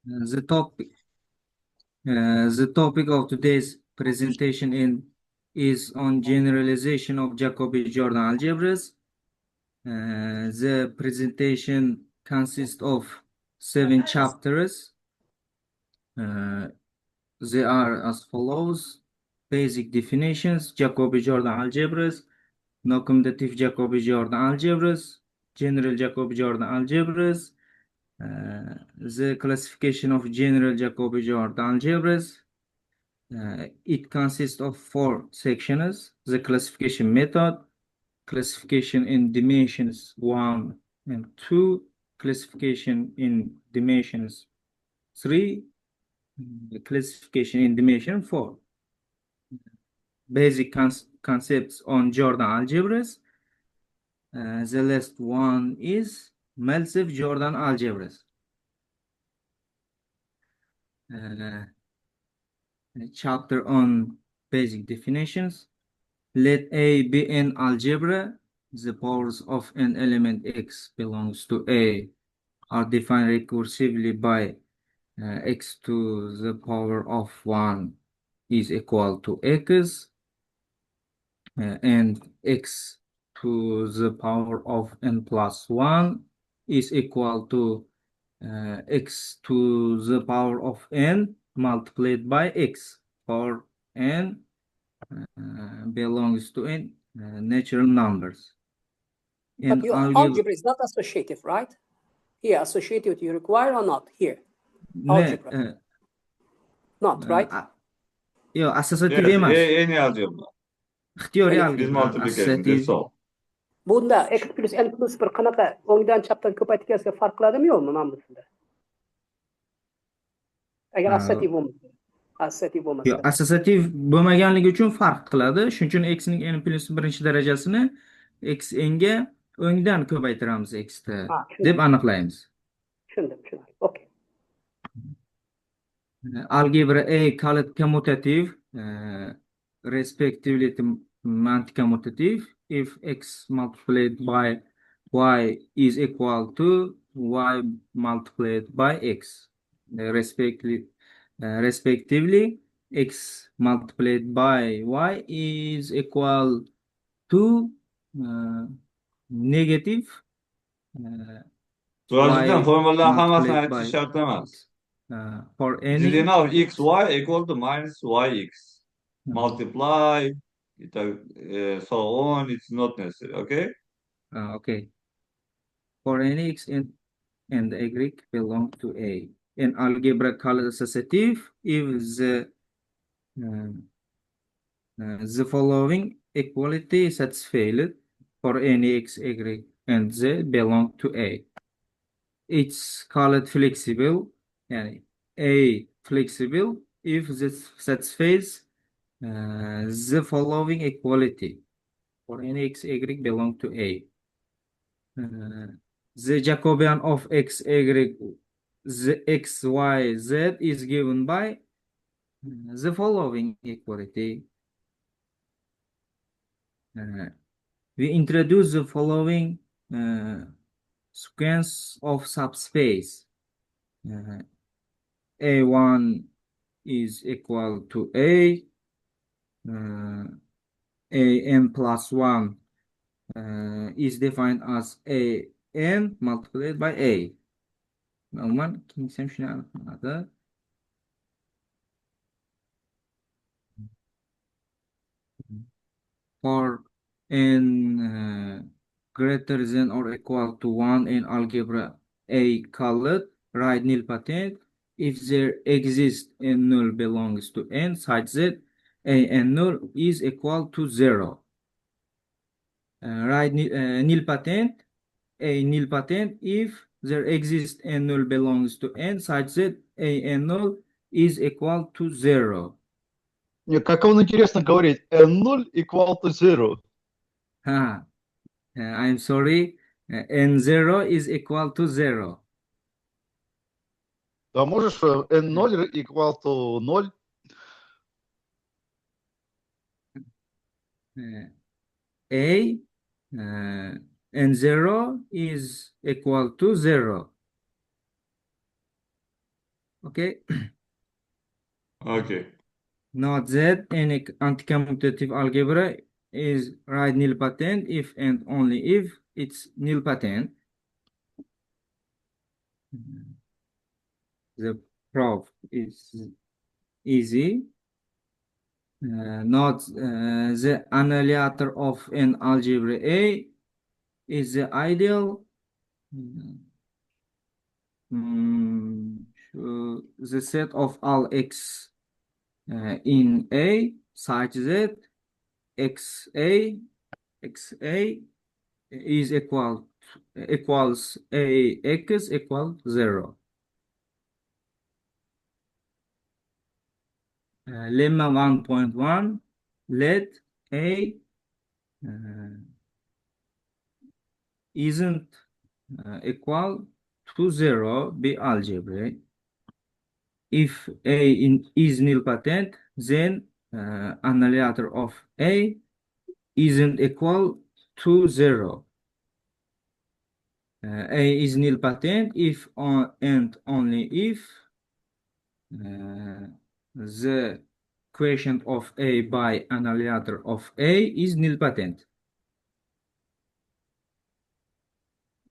The topic of today's presentation is on generalization of Jacobi-Jordan algebras. The presentation consists of 7 chapters. They are as follows: basic definitions, Jacobi-Jordan algebras, no-commutative Jacobi-Jordan algebras, general Jacobi-Jordan algebras, the classification of general Jacobi-Jordan algebras. It consists of 4 sections: the classification method, classification in dimensions 1 and 2, classification in dimensions 3, the classification in dimension 4. Basic concepts on Jordan algebras. The last one is Malsev Jordan algebras. Chapter on basic definitions. Let A be an algebra. The powers of an element X belongs to A are defined recursively by X to the power of 1 is equal to X, and X to the power of n plus 1 is equal to X to the power of n multiplied by X, for n belongs to n natural numbers. But your algebra is not associative, right? Here, associative you require or not? Here, algebra. Not, right? Yo, associative emas. Any algebra. İhtiyari Any. algebra. Multiplication, that's all. Bunda x plus n plus 1 qanaqa o'ngdan chapdan ko'paytirgansiga farq qiladimi yo'qmi mana busida? Agar assosiativ bo'lmasa. Assosiativ bo'lmasa. Yo'q, assosiativ bo'lmaganligi uchun farq qiladi. Shuning uchun x ning n plus 1 darajasini x n ga o'ngdan ko'paytiramiz x deb aniqlaymiz. Tushundim. Okay. Algebra A called commutative, respectively anti-commutative if x multiplied by y is equal to y multiplied by x. Respectively, x multiplied by y is equal to negative Sualcıdan formüllerin hamasını multiplied by ayıtı şartlamaz. For any Then now x, y equal to minus yx. Multiply, so on, it's not necessary, okay? Okay. For any x and y belong to A. An algebra called associative if the following equality is satisfied for any x, y, and z belong to A. It's called flexible, and A flexible if this satisfies the following equality for any x, y belong to A. The Jacobian of x, y, x, y, z is given by the following equality. We introduce the following sequence of subspace. A1 is equal to A, n plus 1 is defined as an multiplied by A. Umuman kimsem shuni aniqladi. For n greater than or equal to 1 in algebra A called right nilpotent if there exists a null belongs to n such that a n null is equal to 0. Right nilpotent, a nilpotent if there exists a null belongs to n such that a n null is equal to 0. Как он интересно говорит, n0 equal to 0. I'm sorry, n0 is equal to 0. Да можешь n0 equal to 0? N0 is equal to 0. Okay. Okay. Note that any anticommutative algebra is right nilpotent if and only if it's nilpotent. The proof is easy. Note the annihilator of an algebra A is the ideal. The set of all x in A such that xa is equals ax equals 0. Lemma 1.1, let A isn't equal to 0 be algebraic. If A is nilpotent, then annihilator of A isn't equal to 0. A is nilpotent if and only if the quotient of A by annihilator of A is nilpotent.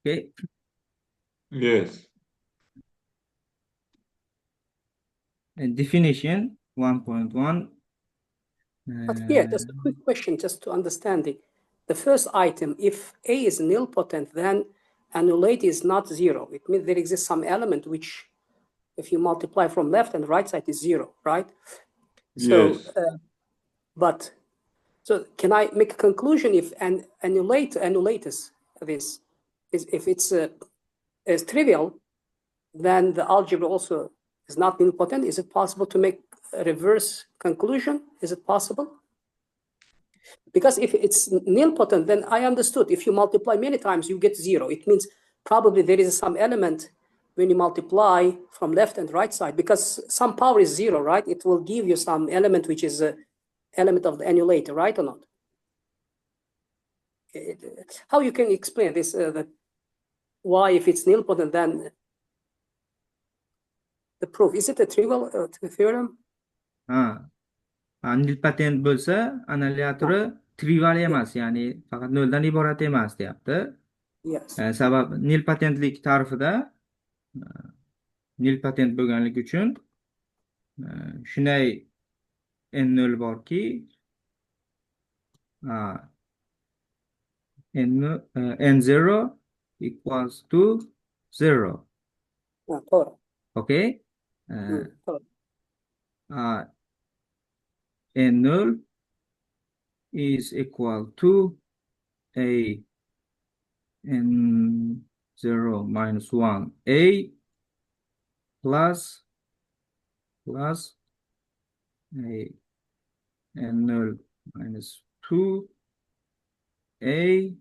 Okay. Yes. And definition 1.1. But here, just a quick question, just to understand it. The first item, if A is nilpotent, then annulate is not 0. It means there exists some element which, if you multiply from left and right side, is 0, right? Yes. So can I make a conclusion if an annulatus this is if it's is trivial, then the algebra also is not nilpotent? Is it possible to make a reverse conclusion? Is it possible? Because if it's nilpotent, then I understood if you multiply many times, you get 0. It means probably there is some element when you multiply from left and right side, because some power is 0, right? It will give you some element which is a element of the annulator, right or not? How you can explain this? That why, if it's nilpotent, then the proof, is it a trivial theorem? Nilpotent bo'lsa, annihilatori trivial emas, ya'ni faqat noldan iborat emas deyapti. Yes. Sabab nilpotentlik ta'rifida nilpotent bo'lganligi uchun shunday n0 borki, n0 equals to 0. Total. Okay. Total. n0 is equal to a n0 minus 1 a plus a n0 minus 2 a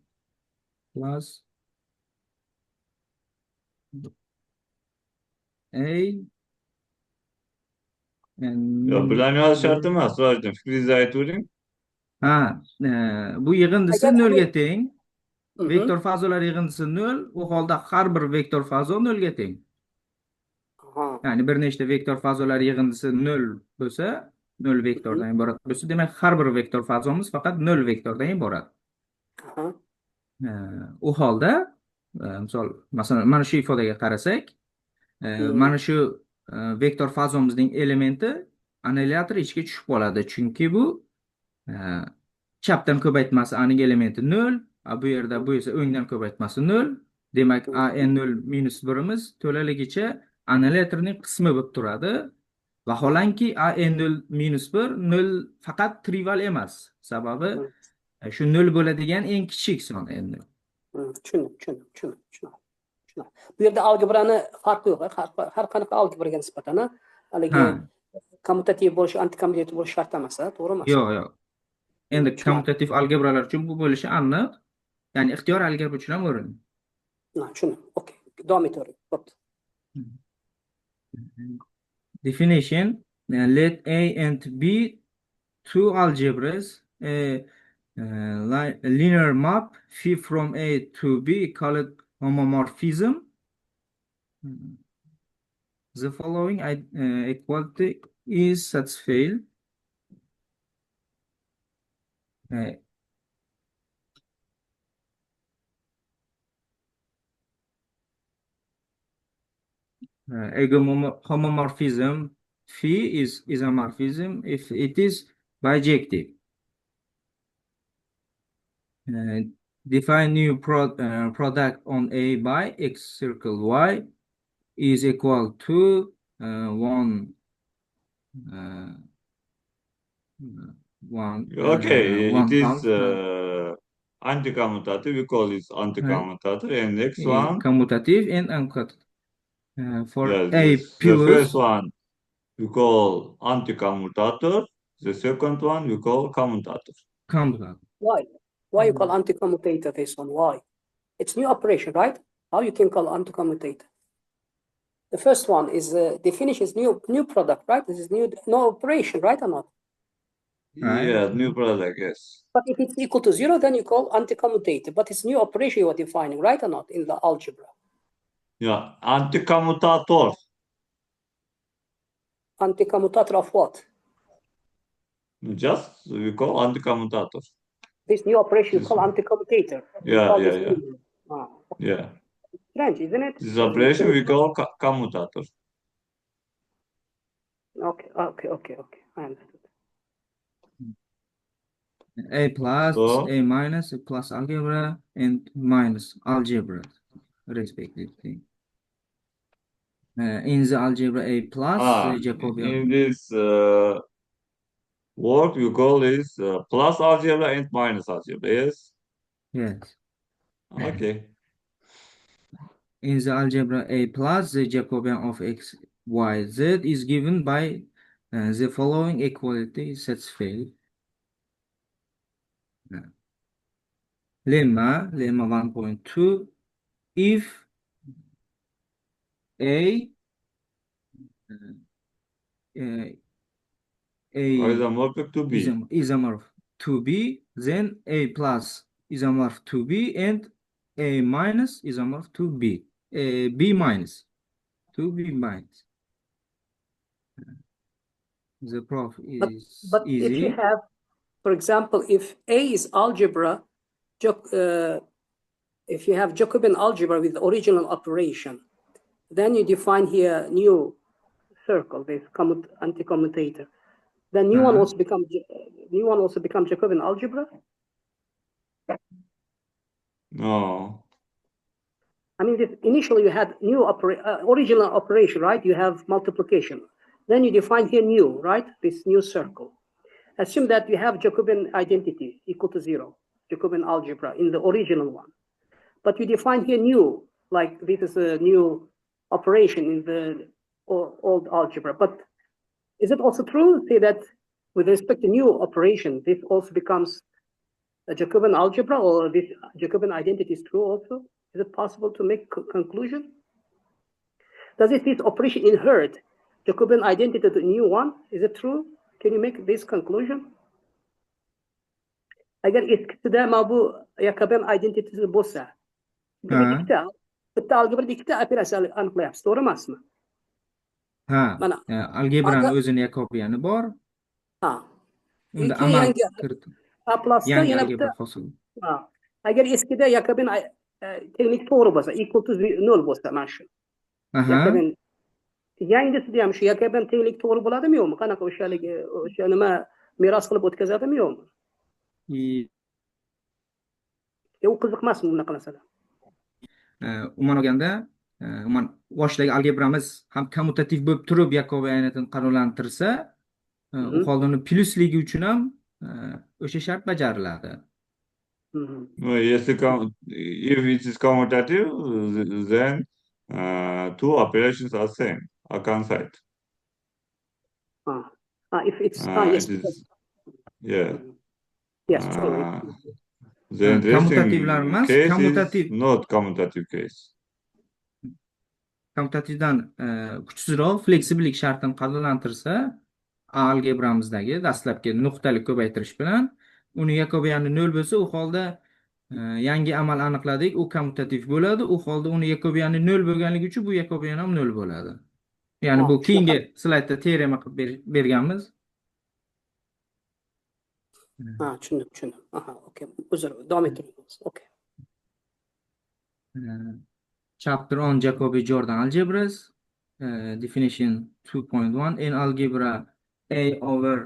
plus a Bularni yozish shart emas, Sirojjon. Fikringizni aytavering. Bu yig'indisi Agar- 0 ga teng. Mhm. Vektor fazolar yig'indisi 0. U holda har bir vektor fazo 0 ga teng. Aha. Ya'ni bir nechta vektor fazolar yig'indisi 0 bo'lsa, 0 vektordan iborat bo'lsa, demak har bir vektor fazomiz faqat 0 vektordan iborat. Aha. U holda, misol, masalan, mana shu ifodaga qarasak, mana shu vektor fazomizning elementi annihilator ichiga tushib qoladi, chunki bu chapdan ko'paytmasi aniq elementi 0, bu yerda bu esa o'ngdan ko'paytmasi 0. Demak, n0 minus 1imiz to'laligicha annihilatorning qismi bo'lib turadi. Vaholanki n0 minus 1 0 faqat trivial emas. Sababi shu 0 bo'ladigan eng kichik son n0. Tushundim. Bu yerda algebrani farqi yo'q. Har qanaqa algebraga nisbatan haligi kommutativ bo'lishi, antikommutativ bo'lishi shart emas, to'g'rimi? Yo'q. Endi kommutativ algebralar uchun bu bo'lishi aniq. Ya'ni ixtiyor algebra uchun ham o'rin. Tushundim. Okay. Davom etavering. Bo'pti. Definition: let A and B two algebras linear map phi from A to B called homomorphism. The following equality is satisfied. Uh, homomorphism phi is isomorphism if it is bijective. Define new product on A by X circle Y is equal to 1 Okay, it 1 is half anti-commutative. We call it anti-commutative. And next one, commutative and uncommutative. For yes, A yes. The first plus one we call anti-commutator. The second one we call commutator. commutative. Why? Why you call anti-commutator this one? Why? It's new operation, right? How you can call anti-commutator? The first one is definition is new product, right? This is new no operation, right or not? Right. Yeah, new product, yes. But if it's equal to 0, then you call anti-commutator. But it's new operation you are defining, right or not, in the algebra? Yeah, anti-commutator. Anti-commutator of what? Just we call anti-commutator. This new operation you This call one. anti-commutator. You Yeah, call yeah, this yeah. new. Ah, Yeah. strange, isn't it? This operation we call commutator. Okay. I understood. A plus, So, A minus, A plus algebra, and minus algebra, respectively. In the algebra A plus, the Jacobian. in this work we call this plus algebra and minus algebra. Yes. Yes. Okay. In the algebra A plus, the Jacobian of x, y, z is given by the following equality satisfied. Lemma 1.2. If A Isomorphic to B. isomorph to B, then A plus isomorph to B, and A minus isomorph to B. B minus to B minus. The proof is But if you easy. have, for example, if A is algebra, if you have Jacobian algebra with the original operation, then you define here new circle, this anti-commutator. The new one also becomes Jacobian algebra. No. I mean, initially you had new original operation, right? You have multiplication. Then you define here new, right? This new circle. Assume that you have Jacobian identity equal to 0, Jacobian algebra in the original one. But you define here new, like this is a new operation in the old algebra. But is it also true to say that with respect to new operation, this also becomes a Jacobian algebra, or this Jacobian identity is true also? Is it possible to make conclusion? Does this operation inherit Jacobian identity to the new one? Is it true? Can you make this conclusion? Eğer eskide ama bu Jacobian identity'si boşsa, bitti algebrada ikkita operatsiya aniqlayapsiz, to'g'rimi emasmi? Ha, Mana algebrani o'zini Jakobiyani bor. Ha. Unda Keyin amal yangi kiritib. Laplace'da Yangi yana algebra bitta. hosil. Ha. Agar eskida Jacobian texnik to'g'ri bo'lsa, equal to 0 bo'lsa, mana shu. Jacobian yangisida ham shu Jacobian tenglik to'g'ri bo'ladimi yo'qmi? Qanaqa o'sha nima meros qilib o'tkazadimi yo'qmi? U qiziq emasmi bunaqa narsalar? Umuman olganda, umuman boshdagi algebramiz ham kommutativ bo'lib turib Jacobianiyatini qanoatlantirsa, u holda uni plyusligi uchun ham o'sha shart bajariladi. Yes, if it is commutative, then two operations are same, are constant. If it's yes. It is, yeah. Yes, true. The interesting case commutative. is not commutative case. Kommutativdan kuchsizroq fleksibillik shartini qanoatlantirsa, algebramizdagi dastlabki nuqtali ko'paytirish bilan uni Jakobiyani 0 bo'lsa, u holda yangi amal aniqladik, u kommutativ bo'ladi. U holda uni Jakobiyani 0 bo'lganligi uchun bu Jakobiyan ham 0 bo'ladi. Ya'ni bu shunaqa. keyingi slaydda teorema qilib berganmiz. Tushundim. Aha, okey. Uzr, davom ettiring. Okey. Chapter on Jacobi-Jordan algebras. Definition 2.1. In algebra, A over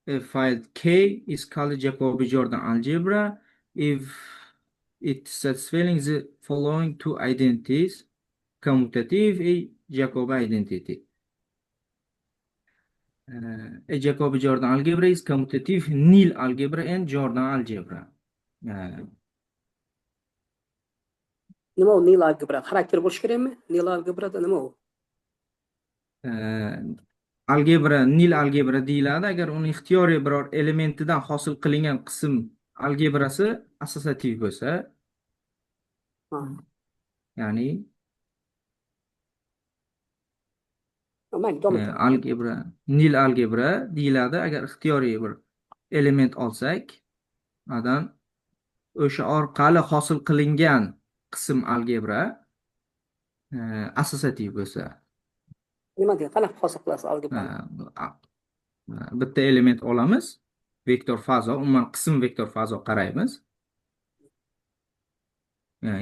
a file K is called Jacobi-Jordan algebra if it satisfies the following two identities: commutative and Jacobi identity. A Jacobi-Jordan algebra is commutative nil algebra and Jordan algebra. Nima u nil algebra? Xarakter bo'lishi kerakmi? Nil algebrada nima u? Algebra nil algebra deyiladi agar uni ixtiyoriy biror elementidan hosil qilingan qism algebrasi assosiativ bo'lsa, ya'ni Mayli, davom ettiring. algebra nil algebra deyiladi agar ixtiyoriy bir element olsak, adan o'sha orqali hosil qilingan qism algebra assosiativ bo'lsa. Nima deydi? Qanaqa hosil qilasiz algebrani? Bitta element olamiz, vektor fazo, umuman qism vektor fazo qaraymiz.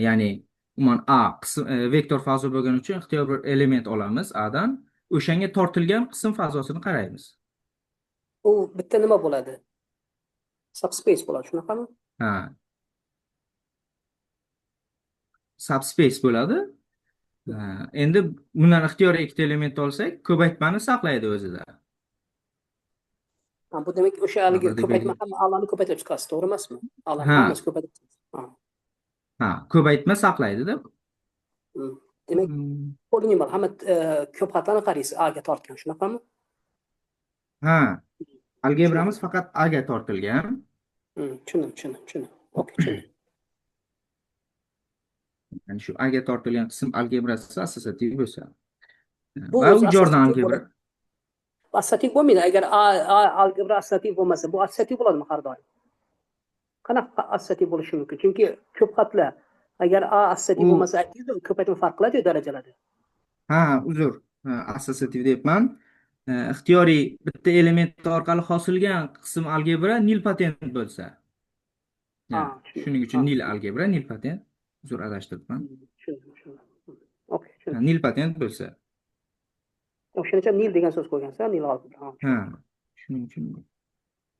Ya'ni umuman A qism vektor fazo bo'lgani uchun ixtiyoriy bir element olamiz A'dan, o'shanga tortilgan qism fazosini qaraymiz. U bitta nima bo'ladi? Subspace bo'ladi, shunaqami? Ha. Subspace bo'ladi. Endi bundan ixtiyoriy ikkita element olsak, ko'paytmani saqlaydi o'zida. Bu demak o'sha haligi Birdek ko'paytma hamma a'loni ko'paytirib chiqasiz, to'g'ri emasmi? A'loni Ha. hammasi ko'paytirib chiqasiz. Ko'paytma saqlaydida. Demak, polinomial hamma ko'p xatlarni qaraysiz, A ga tortgan, shunaqami? Ha. Algebramiz faqat A ga tortilgan. Tushundim. Okey, tushundim. Ya'ni shu A ga tortilgan qism algebrasi assosiativ bo'lsa. Bu Va u o'zi Jordan assosiativ algebra. bo'ladi. Assosiativ bo'lmaydi. Agar A algebra assosiativ bo'lmasa, bu assosiativ bo'ladimi har doim? Qanaqa assosiativ bo'lishi mumkin? Chunki ko'p xatlar agar A assosiativ bo'lmasa, aytdingiz, ko'paytma farq qiladi darajalarda. Ha, uzr. Assosiativ deyapman. Ixtiyoriy bitta element orqali hosilgan qism algebra nilpotent bo'lsa. Shuning uchun nil algebra nilpotent. Uzr, adashtiribman. Tushundim. Okey, tushundim. Nilpotent bo'lsa. O'shaning uchun nil degan so'z qo'ygansiz, nil algebra. Ha, shuning uchun.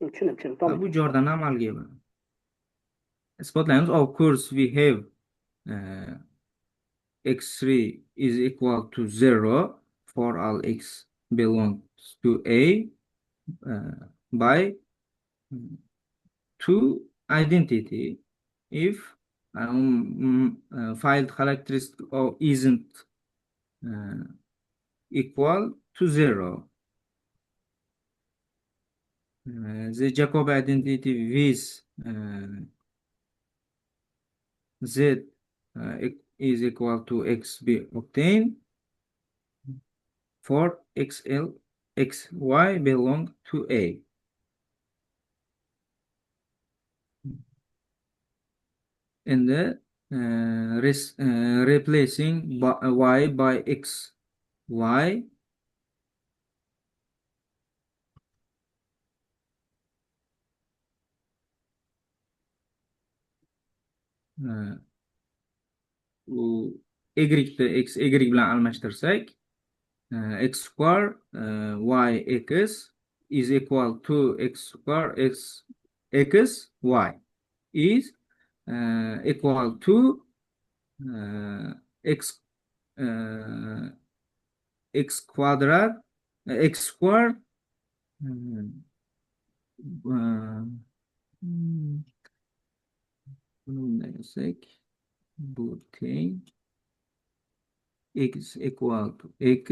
Tushundim. Bu Jordan ham algebra. Isbotlaymiz. Of course we have x3 is equal to 0 for all x belongs to A by two identity if filed characteristic of isn't equal to 0. The Jacobi identity with Z is equal to x be obtained for xy belong to A. And the replacing y by x y y bilan almashtirsak x square y x is equal to x square x y is equal to x quadrat x square x equal to x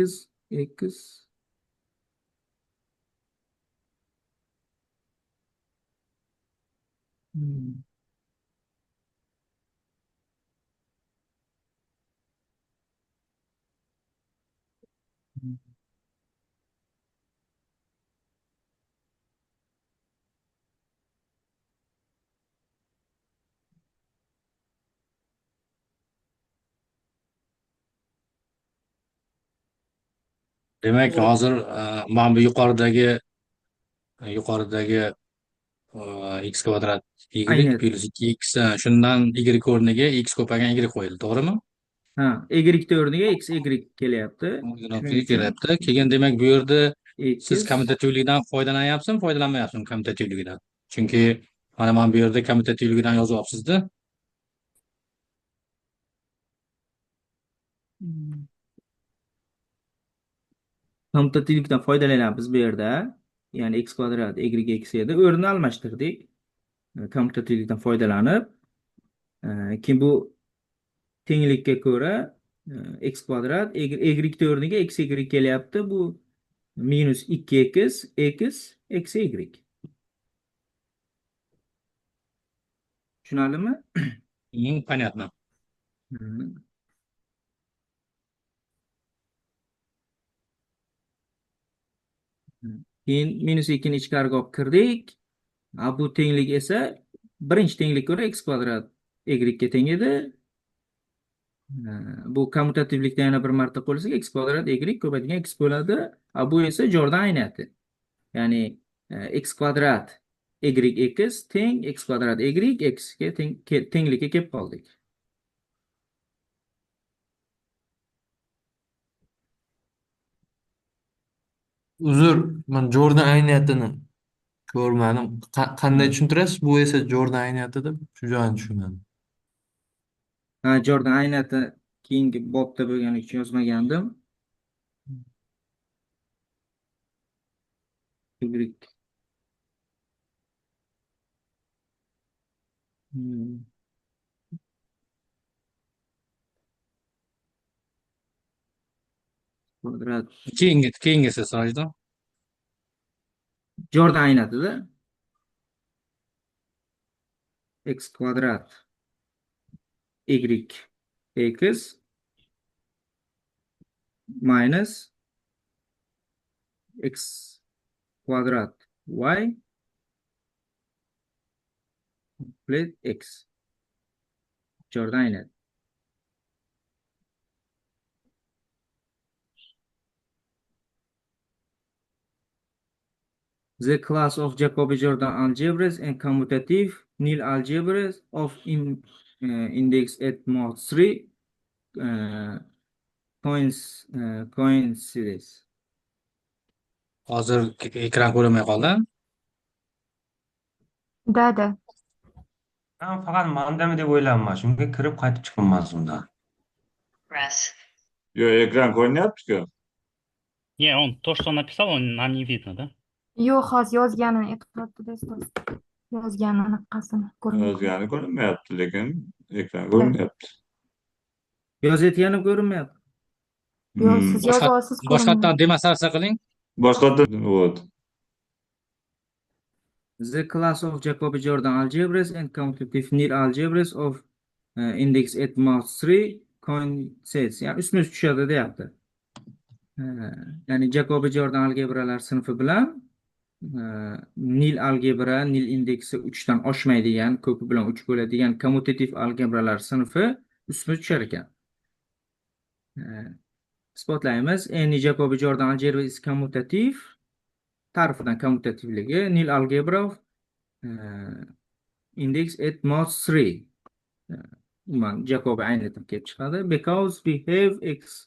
Demak, hozir mana bu yuqoridagi x kvadrat y Aynen. plus 2x shundan y o'rniga x ko'paygan y qo'yildi, to'g'rimi? Ha, y o'rniga x y kelyapti. Shuning uchun Kelyapti. Keyin demak bu yerda siz x kommutativlikdan foydalanyapsizmi, foydalanmayapsizmi kommutativligidan? Chunki mana bu yerda kommutativligidan yozyapsizda. kommutativlikdan foydalanyapmiz bu yerda. Ya'ni x kvadrat y x edi. O'rni almashtirdik. Kommutativlikdan foydalanib, keyin bu tenglikka ko'ra x kvadrat y o'rniga x y kelyapti. Bu minus 2x x y. Tushunarlimi? Понятно. Hmm. Keyin minus 2ni ichkariga olib kirdik. Bu tenglik esa birinchi tenglik ko'ra x kvadrat y ga teng edi. Bu kommutativlikda yana bir marta qo'lsak x kvadrat y ko'paytirgan x bo'ladi. Bu esa Jordan ayniyati. Ya'ni x kvadrat y x teng x kvadrat y x ga tenglikka kelib qoldik. Uzr, men Jordan ayniyatini ko'rmadim. Qanday tushuntirasiz? Bu esa Jordan ayniyati deb shu joyini tushunmadim. Jordan ayniyati keyingi bobda bo'lgani uchun yozmagandim. Y. Kvadrat. Keyingisi Sirojdan. Jordan ayniyatida x kvadrat y x minus x kvadrat y plus x. Jordan ayniyati. The class of Jacobi-Jordan algebras and commutative nil algebras of index at mod 3 coincides. Hozir ekran ko'rinmay qoldi. Да. Men faqat mandami deb o'ylayapman. Shunga kirib qaytib chiqilmas undan. Yo, ekran ko'rinyapti-ku. Не, то, что он написал, нам не видно, да? Yo'q, hozir yozganini aytyapti-da, ustoz. Yozganini qasini ko'rmayapti. Yozgani ko'rinmayapti, lekin ekran ko'rinyapti. Yozayotgani ko'rinmayapti. Yo'q, siz yozyapsiz, Boshqatdan ko'rinmayapti. demonstratsiya qiling. Boshqatdan вот. The class of Jacobi-Jordan algebras and commutative nil algebras of index at mod 3 coincides. Yani ustma ust tushadi deyapti. Ya'ni Jacobi-Jordan algebralar sinfi bilan nil algebra, nil indeksi 3 dan oshmaydigan, ko'pi bilan 3 bo'ladigan kommutativ algebralar sinfi ustma tushar ekan. Isbotlaymiz. Any Jacobi-Jordan algebra is commutative. Ta'rifidan kommutativligi nil algebra of index at mod 3. Jacobi ayniyatdan kelib chiqadi. Because we have x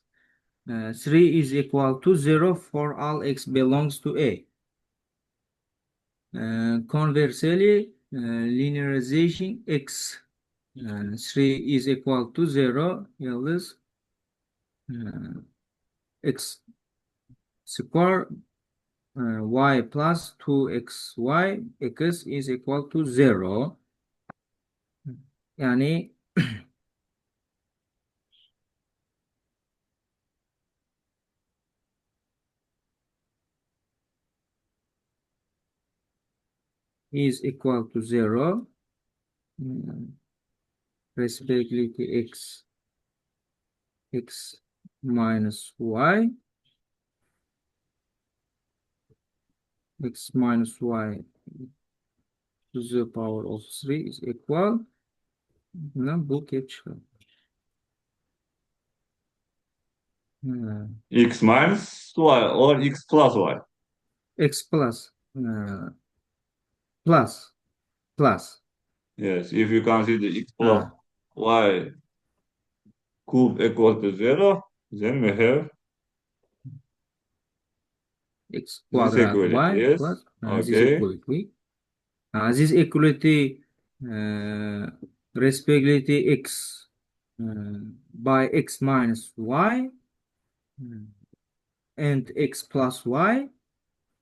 3 is equal to 0 for all x belongs to A. Conversely, linearization x 3 is equal to 0 yalnız x square y plus 2xy x is equal to 0. Yani is equal to 0 respectively to x minus y x minus y to the power of 3 is equal. Bu kelib chiqadi. X minus y or x plus y. X plus plus plus. Yes, if you consider x plus Ah, y cube equal to 0, then we have X this quadrat equality. y Yes, plus this okay. equality. This equality respectively x by x minus y and x plus y.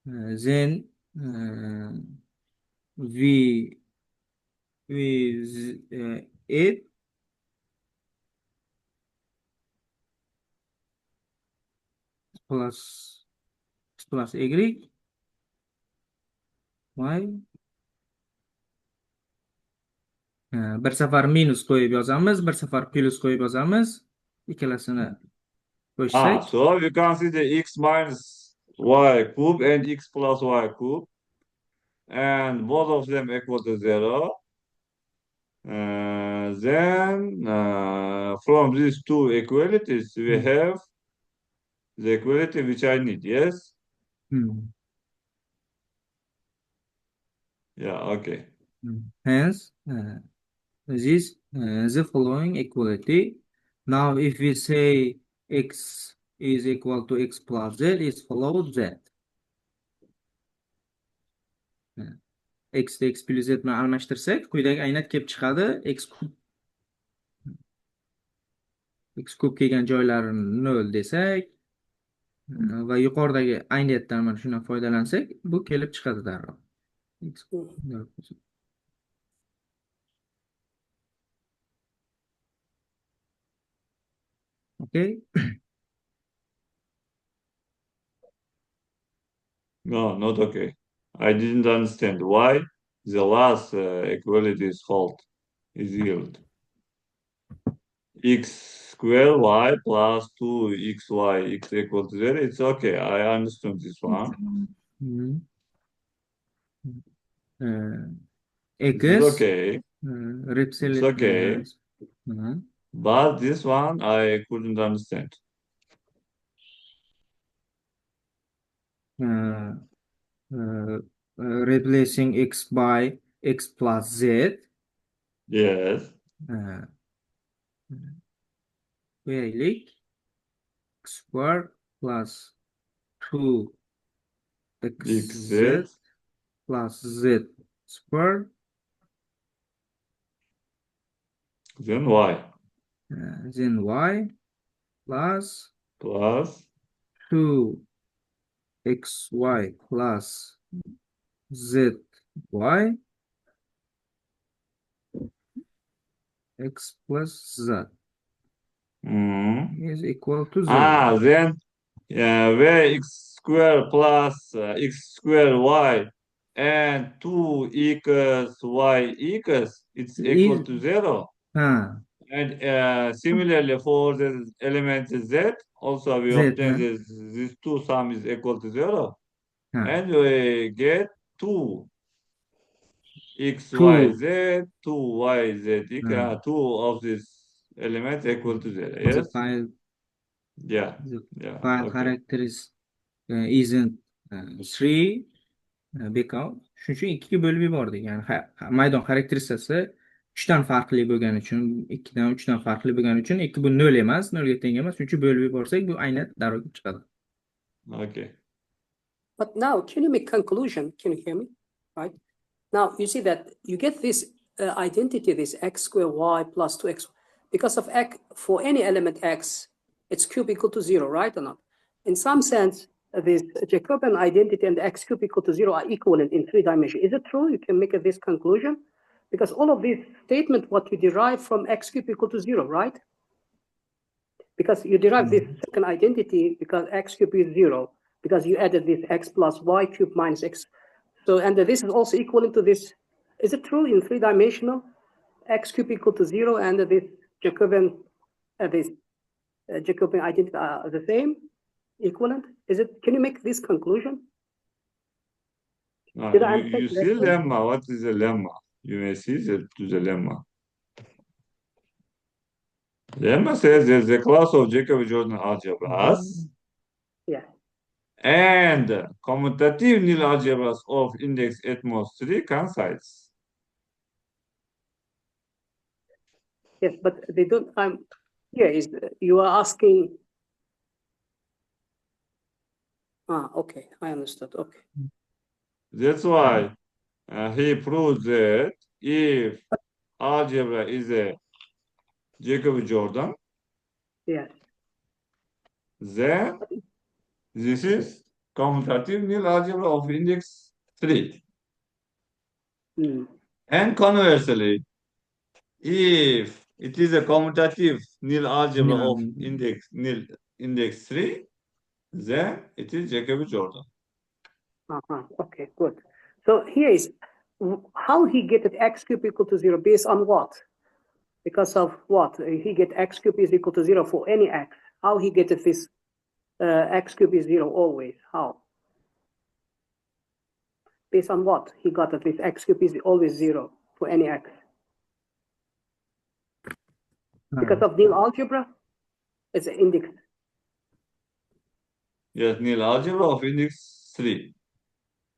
Then we with 8 plus y bir safar minus qo'yib yozamiz, bir safar plus qo'yib yozamiz. Ikkalasini qo'shsak, So we consider x minus y cube and x plus y cube, and both of them equal to 0. Then from these two equalities, we have the equality which I need. Yes. Yeah. Okay. hence this the following equality. Now, if we say x is equal to x plus z, it follows z. X x plus z bilan almashtirsak, quyidagi aynat kelib chiqadi. X kub kelgan joylarini 0 desak va yuqoridagi ayniyatdan mana shundan foydalansak, bu kelib chiqadi darrov. Okay. No, not okay. I didn't understand why the last equality is fault is yield. X square y plus 2xy x equal to 0. It's okay. I understand this one. X This is okay. It's okay. But this one I couldn't understand. Replacing x by x plus z. Yes. X squared plus 2xz plus z squared. Then y. Then y plus 2xy plus zy x plus z is equal to 0. Then where x square plus x square y and 2 equals y equals, it's equal to 0. And similarly for the element z, also we obtain this two sum is equal to 0. And we get 2 x, y, z, 2 y, z equal 2 of this element equal to 0. Yes? Yeah. The file character isn't 3 because shuning uchun 2 ga bo'lib yubordik. Ya'ni maydon xarakteristikasi 3 dan farqli bo'lgani uchun, 2 dan 3 dan farqli bo'lgani uchun 2 bu 0 emas, 0 ga teng emas. Shuning uchun bo'lib yuborsak, bu aynat darrov kelib chiqadi. Okay. But now, can you make conclusion? Can you hear me? Right. Now, you see that you get this identity, this x squared y plus 2x. Because of x, for any element x, its cube equal to 0, right or not? In some sense, this Jacobian identity and x cube equal to 0 are equivalent in 3 dimensions. Is it true? You can make this conclusion? Because all of these statements, what you derive from x cube equal to 0, right? Because you derive this second identity because x cube is 0, because you added this x plus y cube minus x. So, and this is also equivalent to this. Is it true in 3-dimensional? X cube equal to 0 and this Jacobian Jacobian identity are the same, equivalent? Is it? Can you make this conclusion? You see lemma. What is a lemma? You may see the lemma. Lemma says there's a class of Jacobi-Jordan algebras Yeah. and commutative nil algebras of index at most 3 coincides. Yes, but they don't. Here is you are asking. Okay, I understood. Okay. That's why he proves that if algebra is a Jacobi-Jordan, Yes. then this is commutative nil algebra of index 3. Hmm. And conversely, if it is a commutative nil algebra of index 3, then it is Jacobi-Jordan. Okay, good. So here is how he get it x cubed equal to 0 based on what? Because of what? He get x cubed is equal to 0 for any x. How he get it this x cubed is 0 always? How? Based on what? He got it this x cubed is always 0 for any x. Because of nil algebra, it's an index. Yes, nil algebra of index 3.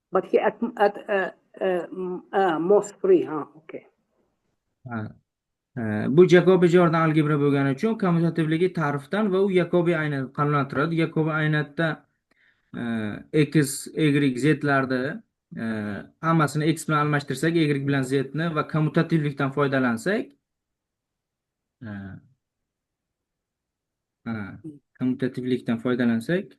But he at most 3, okay. Bu Jacobi-Jordan algebra bo'lgani uchun kommutativligi ta'rifdan va u Jacobi aynat qonunlantiradi. Jacobi aynatda x, y, zlarni hammasini x bilan almashtirsak, y bilan zni va kommutativlikdan foydalansak, kommutativlikdan foydalansak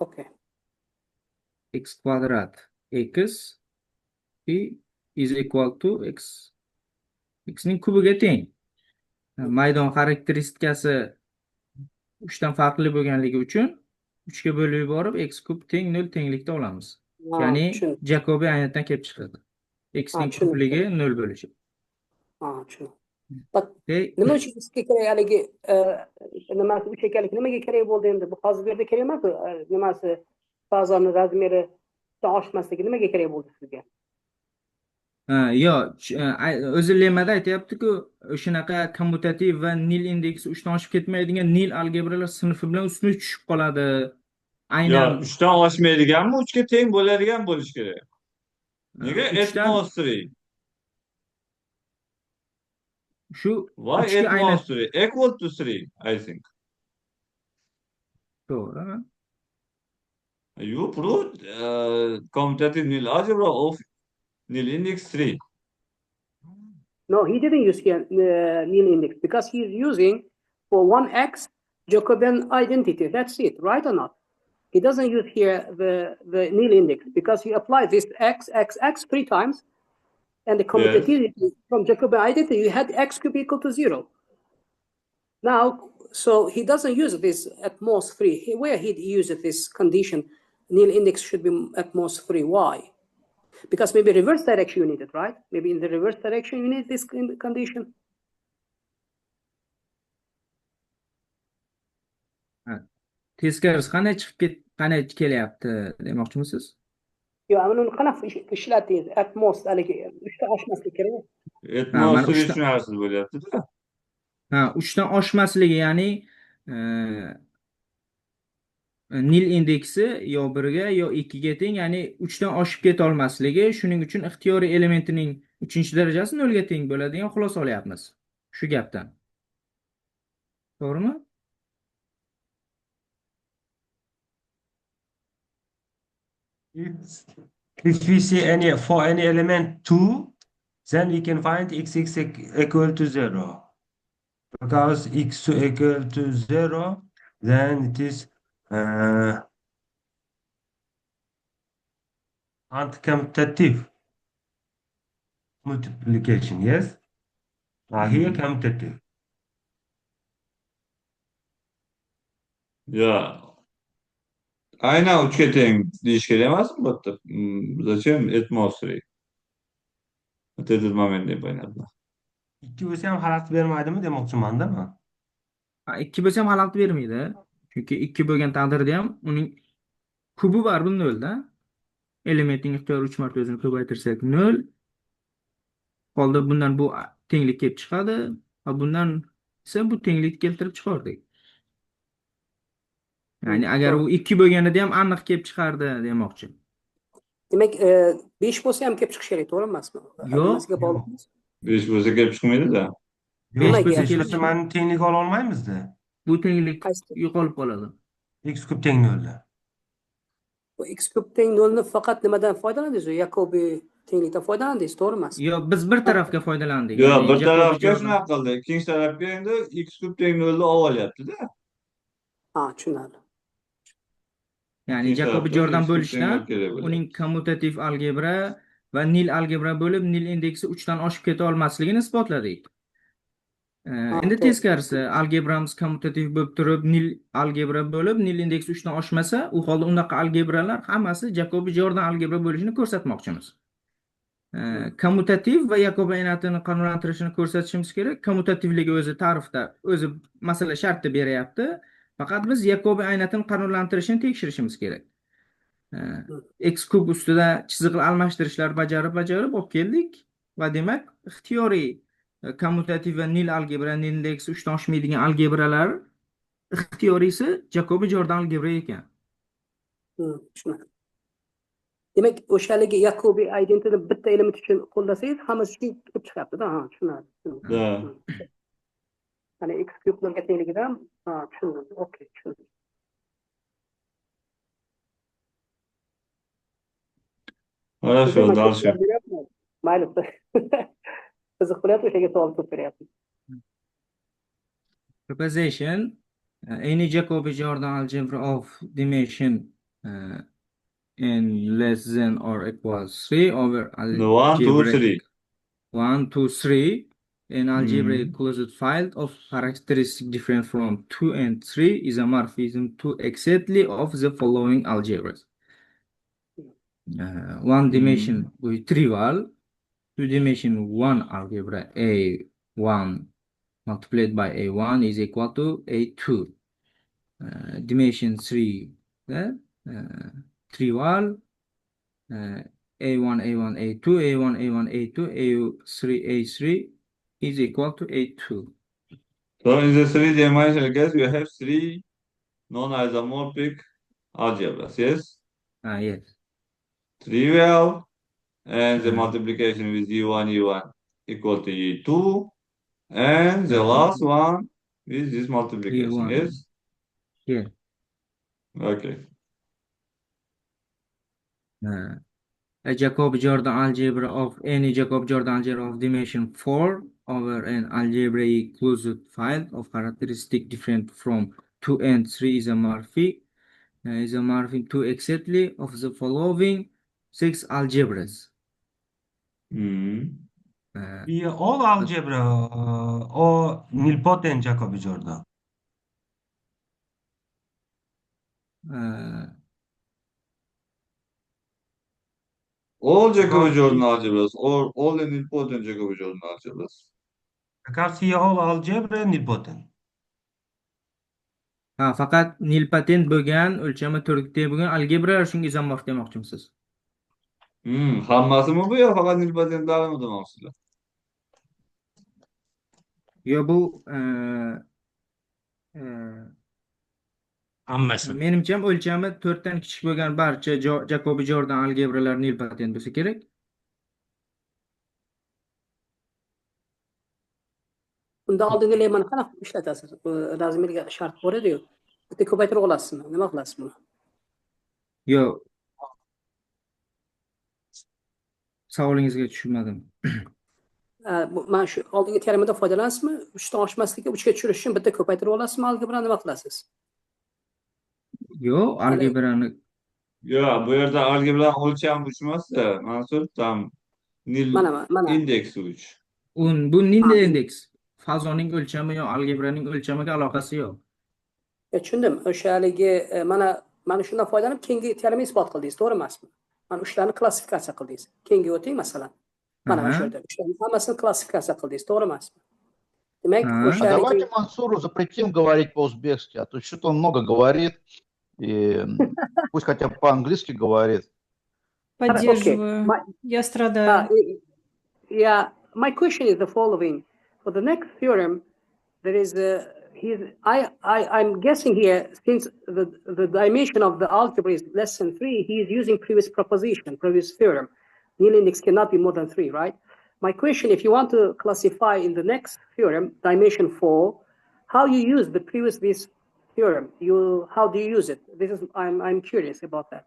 Okay. x kvadrat x is equal to x ning kubiga teng. Maydon xarakteristikasi 3 dan farqli bo'lganligi uchun 3 ga bo'lib yuborib x kub teng 0 tenglikda olamiz. Ya'ni Jacobi aynatdan kelib chiqadi. X ning kubligi 0 bo'lishi. But nima uchun bizga kerak haligi nimasi 3 ekanligi nimaga kerak bo'ldi endi? Bu hozir bu yerda kerak emas. Nimasi fazoni razmeri oshmasligi nimaga kerak bo'ldi sizga? Yo, o'zi lemmada aytayapti-ku, shunaqa kommutativ va nil indeksi 3 dan oshib ketmaydigan nil algebralar sinfi bilan ustun tushib qoladi. Aynan 3 dan oshmaydiganmi, 3 ga teng bo'ladigan bo'lish kerak. Nega atmosphere? Shu Why atmosphere? Equal to 3, I think. To'g'ri. You proved commutative nil algebra of nil index 3. No, he didn't use here nil index because he is using for 1x Jacobian identity. That's it, right or not? He doesn't use here the nil index because he applied this x 3 times, and the commutativity from Jacobian identity, you had x cubed equal to 0. Now, so he doesn't use this at most 3. Where he uses this condition, nil index should be at most 3. Why? Because maybe reverse direction you need it, right? Maybe in the reverse direction you need this condition. Teskarisi qanday kelyapti demoqchimisiz? Yo, uni qanaqa ishlatdingiz? At most haligi 3 dan oshmasligi kerakmi? Atmosphere tushunarsiz bo'lyapti-da. 3 dan oshmasligi, ya'ni nil indeksi yo 1 ga yo 2 ga teng, ya'ni 3 dan oshib keta olmasligi, shuning uchun ixtiyoriy elementining 3-darajasi 0 ga teng bo'ladigan xulosa olyapmiz shu gapdan. To'g'rimi? If we see for any element 2, then we can find x equal to 0. Because x equal to 0, then it is anti-commutative multiplication, yes? Here commutative. Ya, aynen 3 ga teng deyish kerak emasmi bu yerda? Zачем atmosphere? Вот этот момент непонятно. 2 bo'lsa ham xalaqit bermaydimi demoqchiman-da men. 2 bo'lsa ham xalaqit bermaydi. Chunki 2 bo'lgan taqdirda ham uning kubi baribir 0 da. Elementning miqdori 3 marta o'zini ko'paytirsak 0. Qoldi bundan bu tenglik kelib chiqadi. Bundan esa bu tenglik keltirib chiqardik. Ya'ni agar u 2 bo'lganida ham aniq kelib chiqardi demoqchi. Demak, 5 bo'lsa ham kelib chiqish kerak, to'g'rimi emasmi? Yo'q. Nimasiga bog'liq? 5 bo'lsa kelib chiqmaydi-da. Nimaga? Yo'q, bo'lsa hech kelib bo'lsa mana tenglik ola olmaymizda. Bu tenglik Qaysi? yo'qolib qoladi. X kub teng 0. Bu x kub teng 0 ni faqat nimadan foydalandingiz? Jacobi tenglikdan foydalandingiz, to'g'rimi emasmi? Yo'q, biz bir tarafga foydalandik. Yo'q, Ya'ni bir tarafga Jacobi-Jordan. shunaqa qildi. Ikkinchi tarafga endi x kub teng 0 olyapti-da. Ha, tushunarli. Ya'ni Ikkinchi Jacobi-Jordan tarafga x kub bo'lishdan teng 0 kerak bo'lyapti. uning kommutativ algebra va nil algebra bo'lib, nil indeksi 3 dan oshib keta olmasligini isbotladik. Endi to'g'ri. teskarisi, algebramiz kommutativ bo'lib turib, nil algebra bo'lib, nil indeksi 3 dan oshmasa, u holda unaqa algebralar hammasi Jacobi-Jordan algebra bo'lishini ko'rsatmoqchimiz. Kommutativ va Jacobi ayniyatini qonunlantirishini ko'rsatishimiz kerak. Kommutativligi o'zi ta'rifda, o'zi masala shartda beryapti. Faqat biz Jacobi ayniyatini qonunlantirishini tekshirishimiz kerak. X kub ustida chiziqlar almashtirishlar bajarib olib keldik va demak, ixtiyoriy kommutativ va nil algebra, nil indeksi 3 dan oshmaydigan algebralar ixtiyoriysi Jacobi-Jordan algebra ekan. Tushunarli. Demak, o'shaligi Jacobi identity bitta element uchun qo'llasangiz, hammasi uchun chiqib chiqyapti-da. Ha, tushunarli. Da. Mana x kub nolga tengligidan, ha, tushundim. Okey, tushundim. Хорошо, дальше. Mayli. Qiziq bo'lyapti, o'shaga savol ko'p beryapti. Proposition, any Jacobi-Jordan algebra of dimension n less than or equals 3 over 1, 2, 3. 1, 2, 3 an algebraic closed field of characteristic different from 2 and 3 is a morphism to exactly of the following algebras. One dimension with trivial, two dimension one algebra A1 multiplied by A1 is equal to A2. Dimension 3 trivial, A1, A1, A2, A1, A1, A2, A3, A3 is equal to A2. So in the three-dimensional case, you have three non-isomorphic algebras, yes? Yes. Trivial, and the multiplication with E1, E1 equal to E2, and the last one is this multiplication, E1. yes? Yeah. Okay. A Jacobi-Jordan algebra of any Jacobi-Jordan algebra of dimension 4 over an algebraic closed field of characteristic different from 2 and 3 is a morphism to exactly of the following 6 algebras. All algebra or nilpotent Jacobi-Jordan. All Jacobi-Jordan algebras or all the nilpotent Jacobi-Jordan algebras. Because here all algebra nilpotent. Faqat nilpotent bo'lgan, o'lchami 4 ga bo'lgan algebralar shunga izomorf demoqchimisiz? Hammasimi bu yo faqat nilpotentlarimi demoqchisizlar? Yo, bu hammasi. menimcha ham o'lchami 4 dan kichik bo'lgan barcha Jacobi-Jordan algebralar nilpotent bo'lsa kerak. Unda oldingi lemmani qanaqa ishlatasiz? Razmerga shart bor edi-ku. Bitta ko'paytirib olasizmi? Nima qilasiz buni? Yo. Savolingizga tushunmadim. Mana shu oldingi teoremadan foydalansizmi? 3 dan oshmasligi 3 ga tushirish uchun bitta ko'paytirib olasizmi? Algebrani nima qilasiz? Yo, algebrani Yo, bu yerda algebra o'lchami 3 emas-da, Mansur, tam nil Mana. indeksi 3. bu nil indeks. Fazoning o'lchami yo algebraning o'lchamiga aloqasi yo'q. Tushundim. O'shaligi mana shundan foydalanib keyingi teorema isbot qildingiz, to'g'ri emasmi? Mana uchlarni klassifikatsiya qildingiz. Keyingi o'ting masalan. Mana shu yerda uchlarni hammasini klassifikatsiya qildingiz, to'g'ri emasmi? Demak, А o'shaligi давайте Мансуру запретим говорить по-узбекски, а то что-то он много говорит, и пусть хотя бы по-английски говорит. Поддерживаю. My, Я страдаю. yeah, my question is the following. For the next theorem, there is I'm guessing here, since the dimension of the algebra is less than 3, he is using previous proposition, previous theorem. Nil index cannot be more than 3, right? My question, if you want to classify in the next theorem, dimension 4, how you use the previous this theorem? How do you use it? I'm curious about that.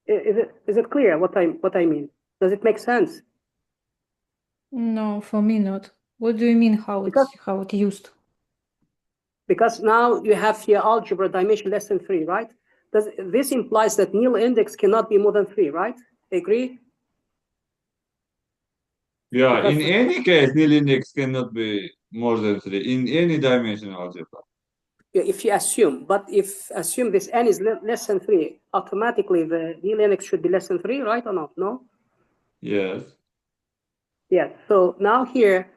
Is it clear what I mean? Does it make sense? No, for me not. What do you mean how it used? Because now you have here algebra dimension less than 3, right? This implies that nil index cannot be more than 3, right? Agree? Yeah, Because in any case, nil index cannot be more than 3 in any dimensional algebra. if you assume, but if assume this n is less than 3, automatically the nil index should be less than 3, right or not? No? Yes. Yeah, so now here,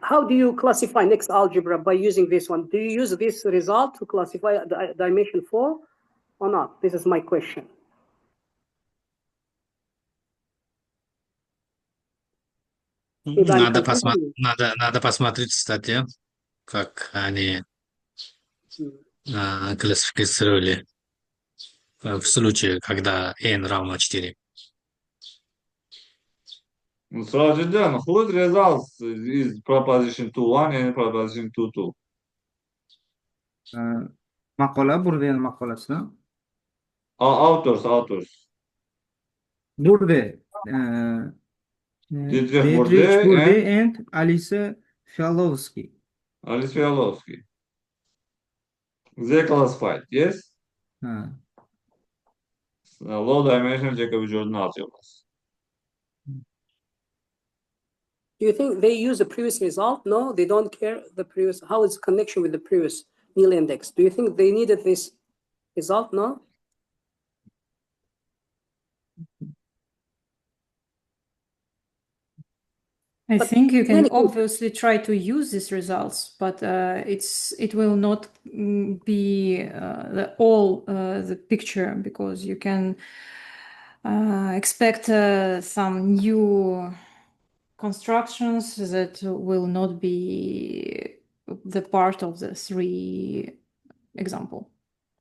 how do you classify next algebra by using this one? Do you use this result to classify the dimension 4 or not? This is my question. Надо посмотреть, кстати, как они классифицировали в случае, когда n равно 4. So, John, whose results is proposition 2-1 and proposition 2-2? Maqola Burden maqolasida. Authors. Burde. Dietrich Dietrich Burde Burde and Alice Fialowski. Alice Fialowski. They classified, yes? Low dimensional Jacobi-Jordan algebras. Do you think they use the previous result? No, they don't care the previous. How is connection with the previous nil index? Do you think they needed this result? No. I think you can obviously try to use these results, but it will not be the picture, because you can expect some new constructions that will not be the part of the 3 example.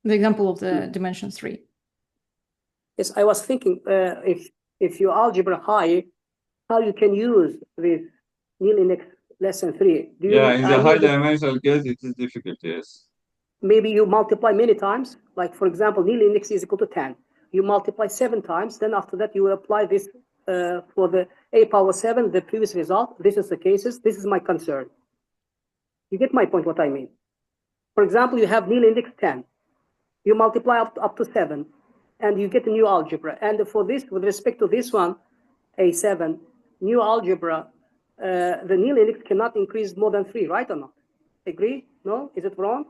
The example of the dimension 3. Yes, I was thinking if your algebra high, how you can use this nil index less than 3. In the high dimensional case, it is difficult, yes. Maybe you multiply many times, like for example, nil index is equal to 10. You multiply 7 times, then after that you will apply this for the a power 7, the previous result. This is the cases. This is my concern. You get my point, what I mean? For example, you have nil index 10. You multiply up to 7, and you get a new algebra. And for this, with respect to this one, A7, new algebra, the nil index cannot increase more than 3, right or not? Agree? No? Is it wrong?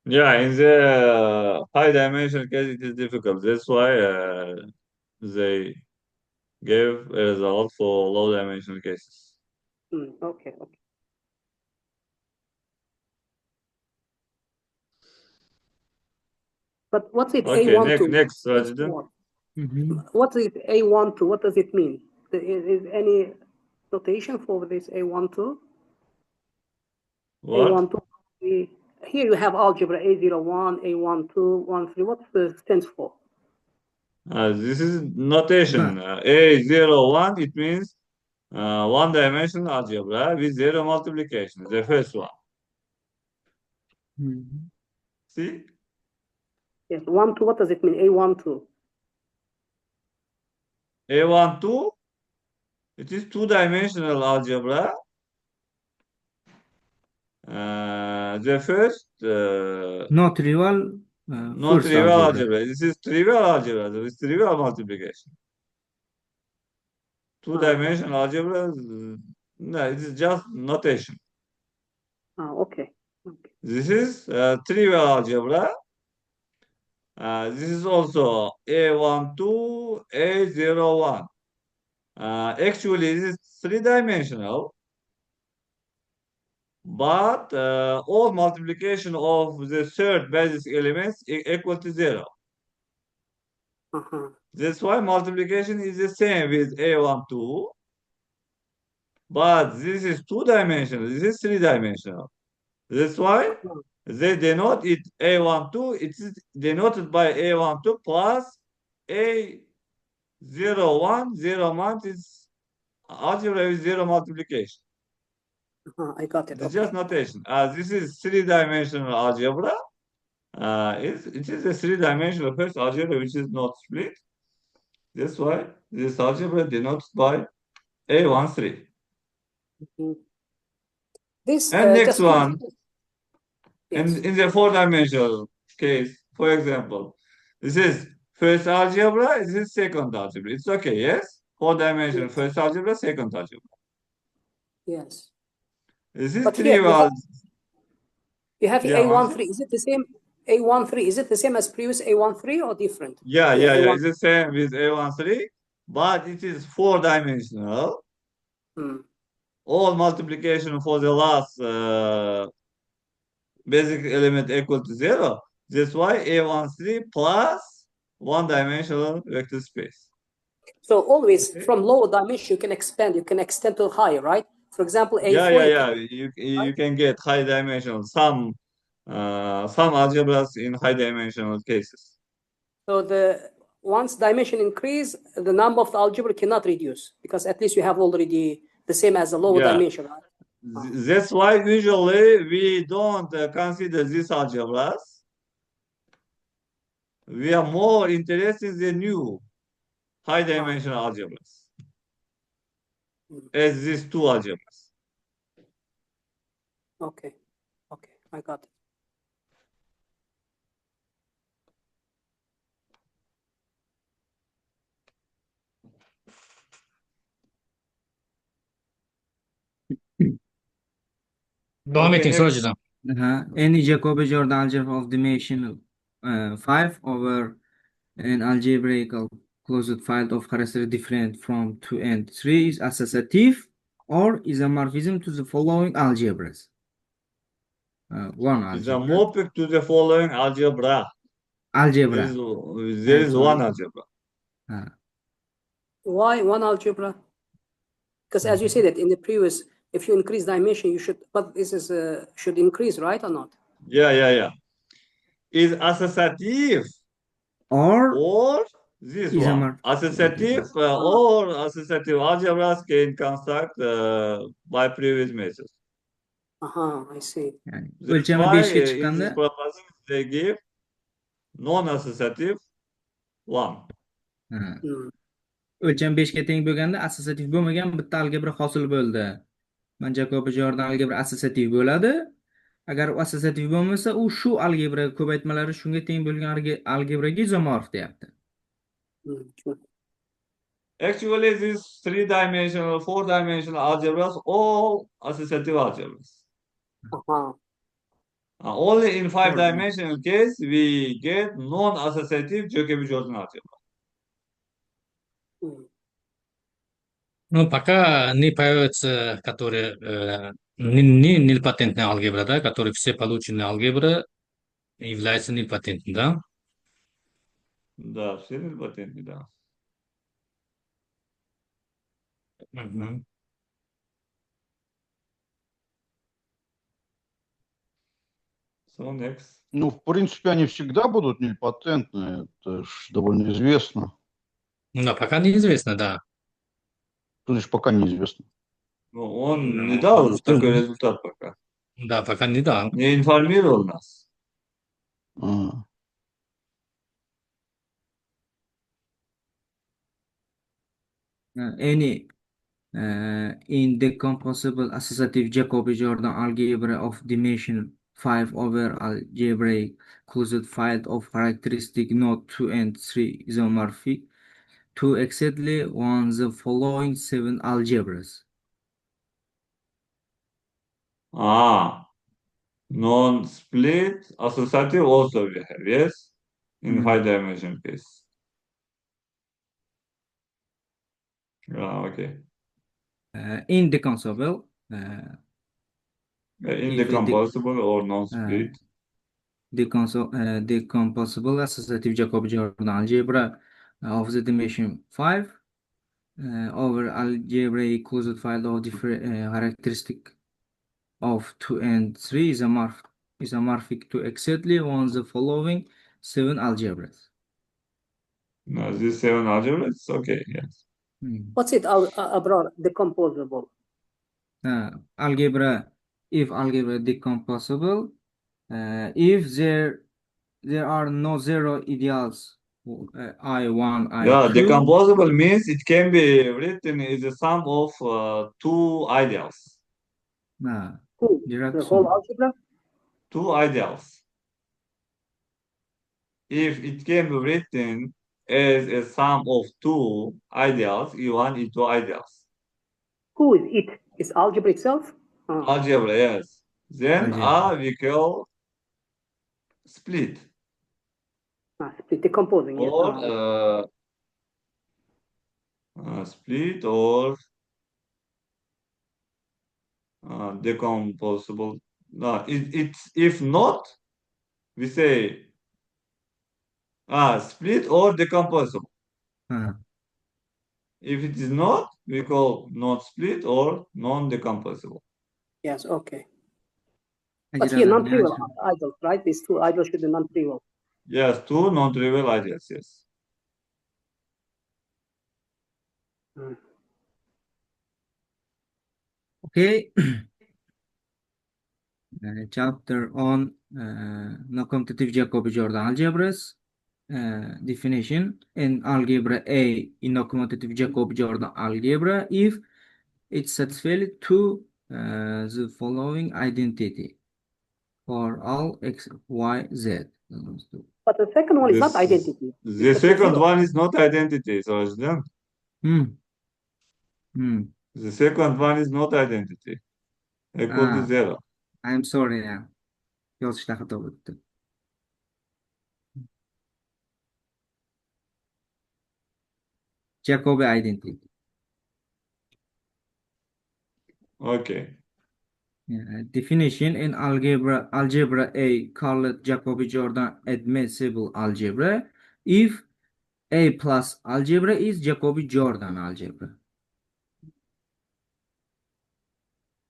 Yeah, in the high dimensional case, it is difficult. That's why they gave a result for low dimensional cases. Okay. But what's it A12? Next, Rajdan. What is A12? What does it mean? Is any notation for this A12? What? A12. Here you have algebra A01, A12, 13. What's the stands for? This is notation. A01, it means one-dimensional algebra with 0 multiplication, the first one. See? Yes, 1, 2, what does it mean? A12. A12, it is two-dimensional algebra. The first not trivial algebra. This is trivial algebra with trivial multiplication. Two-dimensional algebra, no, it is just notation. Okay. This is trivial algebra. This is also A12, A01. Actually, this is three-dimensional. but all multiplication of the third basis elements equal to 0. That's why multiplication is the same with A1, 2. But this is two-dimensional. This is three-dimensional. That's why they denote it A12. It is denoted by A12 plus A01. 0 is algebra with zero multiplication. I got it. It's just notation. This is three-dimensional algebra. It is a three-dimensional first algebra which is not split. That's why this algebra denoted by A13. This And next just one, yes. in the four-dimensional case, for example, this is first algebra, this is second algebra. It's okay, yes? Four-dimensional Yes. first algebra, second algebra. Yes. This is But here trivial. you have Yeah, A13. Is it the same? A13, is it the same as previous A13 or different? Yeah. A1. It's the same with A13, but it is four-dimensional. All multiplication for the last basic element equal to 0. That's why A13 plus one-dimensional vector space. So always from lower dimension, you can expand. You can extend to higher, right? For example, A4. Yeah. You can get high dimensional some algebras in high dimensional cases. So once dimension increase, the number of the algebra cannot reduce because at least you have already the same as the lower dimension, right? That's why usually we don't consider these algebras. We are more interested in the new high dimensional algebras as these two algebras. Okay, I got it. Devam edin hocam. Any Jacobi-Jordan algebra of dimension 5 over an algebraical closed field of character different from 2 and 3 is associative or isomorphism to the following algebras. One algebra. Isomorphic to the following algebra. Algebra. There is one algebra. Why one algebra? Because as you said it in the previous, if you increase dimension, you should, but this is should increase, right or not? Yeah. Is associative or this one. Associative or associative algebras can construct by previous methods. I see. That's why in this proposal they give non-associative one. O'lcham 5 ga teng bo'lganda assosiativ bo'lmagan bitta algebra hosil bo'ldi. Mana Jacobi-Jordan algebra assosiativ bo'ladi. Agar u assosiativ bo'lmasa, u shu algebra ko'paytmalari shunga teng bo'lgan algebraga izomorf deyapti. Actually, these three-dimensional, four-dimensional algebras all associative algebras. Only in five-dimensional case we get non-associative Jacobi-Jordan algebra. Ну, пока не появятся, которые нильпатентная алгебра, да, которые все полученные алгебры являются нильпатентными, да? Да, все нильпатентны, да. So next. Ну, в принципе, они всегда будут нильпатентны, это ж довольно известно. Да, пока неизвестно, да. То есть пока неизвестно. Ну, он не дал такой результат пока. Да, пока не дал. Не информировал нас. Any indecomposable associative Jacobi-Jordan algebra of dimension 5 over algebraic closed field of characteristic node 2 and 3 isomorphic to exactly one the following 7 algebras. Non-split associative also we have, yes? In high dimension case. Okay. Indecomposable if Indecomposable or non-split. decomposable associative Jacobi-Jordan algebra of the dimension 5 over algebraic closed file of different characteristic of 2 and 3 is isomorphic to exactly one of the following 7 algebras. No, these 7 algebras, it's okay, yes. What's it, Abrar, decomposable? Algebra, if algebra decomposable, if there are no zero ideals, I1, Yeah, I2. decomposable means it can be written as a sum of 2 ideals. The whole algebra? 2 ideals. If it can be written as a sum of 2 ideals, E1, E2 ideals. Who is it? Is algebra itself? Algebra, yes. Then we call split. Split, decomposing, yes. Or split or decomposable. No, it's if not, we say split or decomposable. If it is not, we call not split or non-decomposable. Yes, okay. But here, non-trivial ideals, right? These 2 ideals should be non-trivial. Yes, 2 non-trivial ideals, yes. Okay. Chapter on non-commutative Jacobi-Jordan algebras. Definition in algebra A in non-commutative Jacobi-Jordan algebra if it satisfies to the following identity for all x, y, z. But the second one is not identity. The second one is not identity, so the second one is not identity. Equal to 0. I'm sorry. Yozishda xato bo'libdi. Jacobi identity. Okay. Definition in algebra A called Jacobi-Jordan admissible algebra if A plus algebra is Jacobi-Jordan algebra.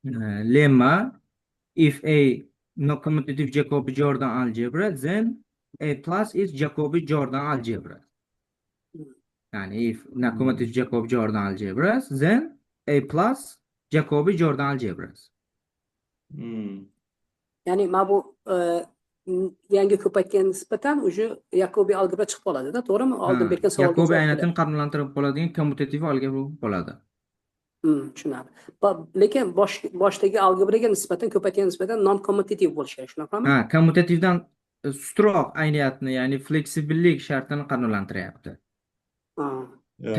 Lemma, if A non-commutative Jacobi-Jordan algebra, then A plus is Jacobi-Jordan algebra. And if non-commutative Jacobi-Jordan algebras, then A plus Jacobi-Jordan algebras. Yani ma bu yangi ko'paytgan nisbatan уже Jacobi algebra chiqib qoladi-da, to'g'rimi? Oldin bergan savolga Jacobi aynatini qanotlantirib qoladigan kommutativ algebra bo'ladi. Tushunarli. Lekin boshdagi algebraga nisbatan ko'paytgan nisbatan non-commutative bo'lishi kerak, shunaqami? Kommutativdan ustunroq ayniyatni, ya'ni fleksibillik shartini qanotlantiryapti.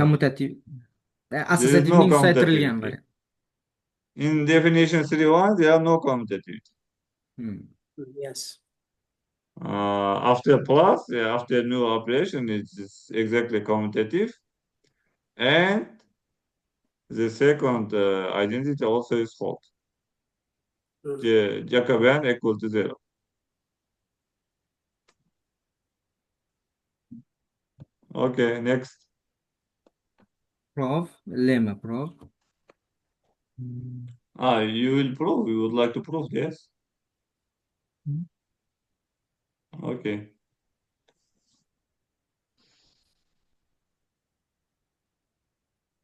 Kommutativ assosiativning susaytirilgan variant. In definition 3.1, there are no commutativity. Yes. After plus, after new operation, it's exactly commutative. And the second identity also is false. Jacobian equal to 0. Okay, next. Lemma proof. You will prove. You would like to prove, yes? Okay.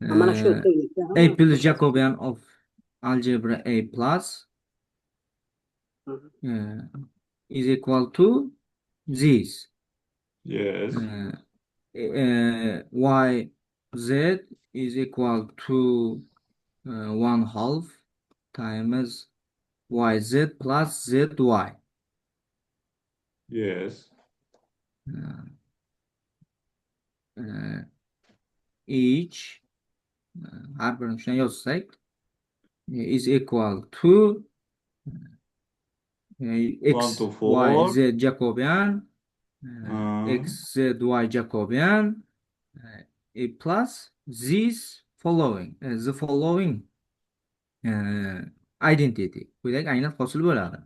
A plus Jacobian of algebra A plus is equal to this. Yes. Y z is equal to 1/2 times yz plus zy. Yes. Each har birini shunday yozsak is equal to x, y, z Jacobian, x, z, y Jacobian, plus these following, the following identity quyidagi aynat hosil bo'ladi.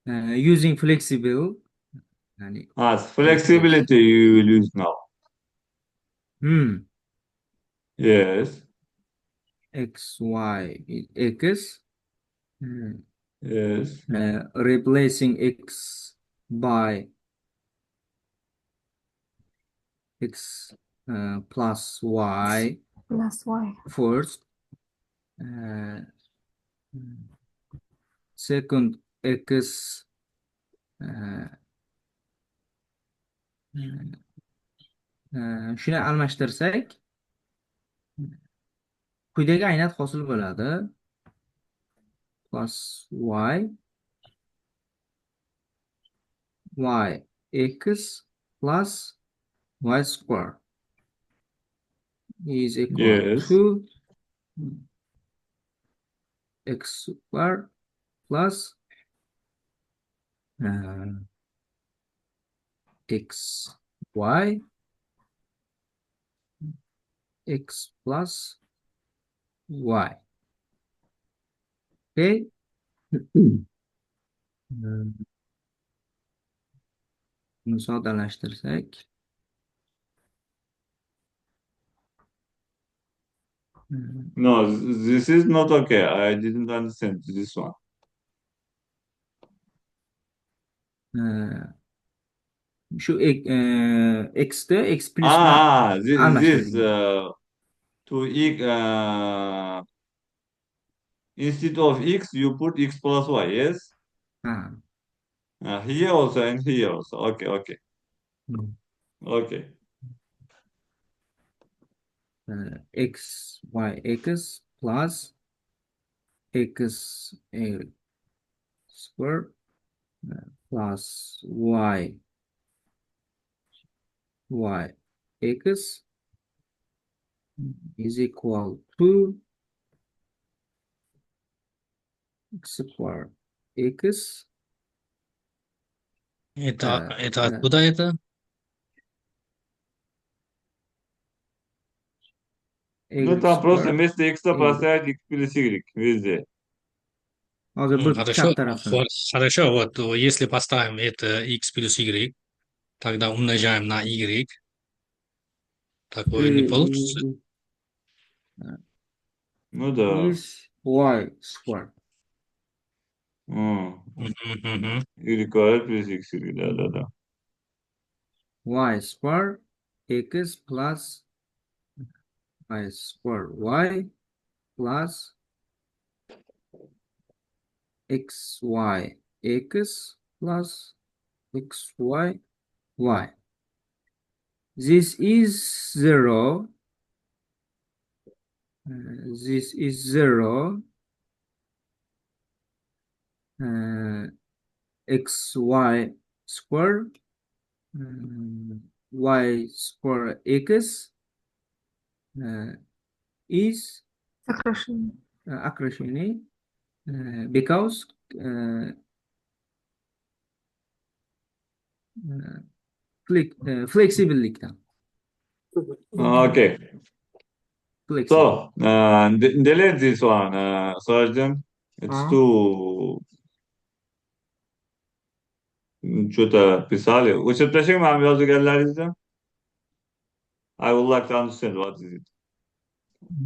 Using flexible, ya'ni Flexibility you will use now. Yes. x, y is x. Yes. Replacing x by x plus y Plus y. first. Second x shuni almashtirsak quyidagi aynat hosil bo'ladi. Plus y x plus y square is equal Yes. to x square plus x y x plus y. Okay. Bunu soddalashtirsak No, this is not okay. I didn't understand this one. shu x'ni x plus This almashtirdik. to x instead of x you put x plus y. Yes. Here also and here also. Okay. Okay. Okay. X y x plus x square plus y x is equal to x square x. Это откуда это? Ну, там просто вместо x поставить x плюс y везде. Хорошо, хорошо, вот если поставим это x плюс y, тогда умножаем на y, такое не получится. Ну да. Is y square. Y квадрат плюс x, да. Y square x plus y square y plus xy x plus xy y. This is 0. This is 0. Xy square y square x is сокращение because flexibility. Okay. So, delete this one, Sergeant. It's too... Что-то писали. Учат прочим, I'm yazıgerlerizde. I would like to understand what is it.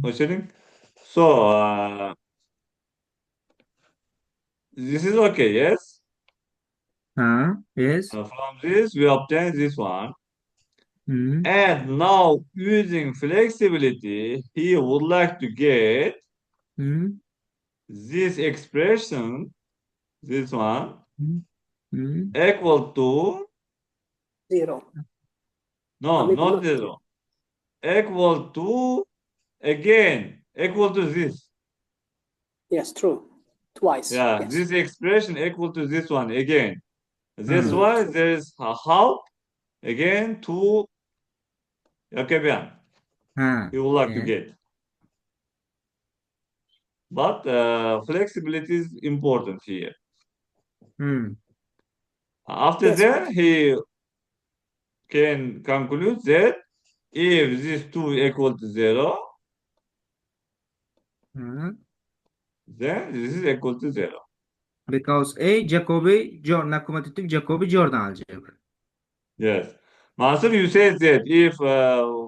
Учитing? So, this is okay, yes? Yes. From this, we obtain this one. And now, using flexibility, he would like to get this expression, this one, equal to 0. No, not 0. Equal to, again, equal to this. Yes, true. Twice. Yeah, yes. This expression equal to this one again. That's why there is a half again to Jacobian. You would like to get. But flexibility is important here. After that, he can conclude that if these two equal to 0, then this is equal to 0. Because A Jacobi-Jordan, commutative Jacobi-Jordan algebra. Yes. Mansur, you said that if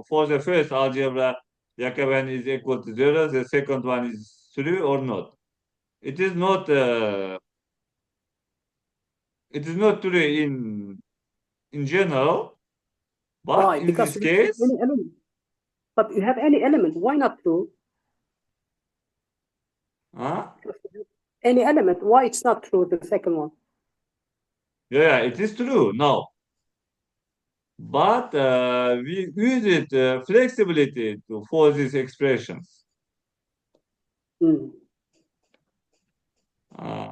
for the first algebra Jacobian is equal to 0, the second one is true or not. It is not true in general, but Why? in Because this you have case, any element. But you have any element. Why not true? Any element. Why it's not true, the second one? yeah, it is true. No. But we use it flexibility for these expressions.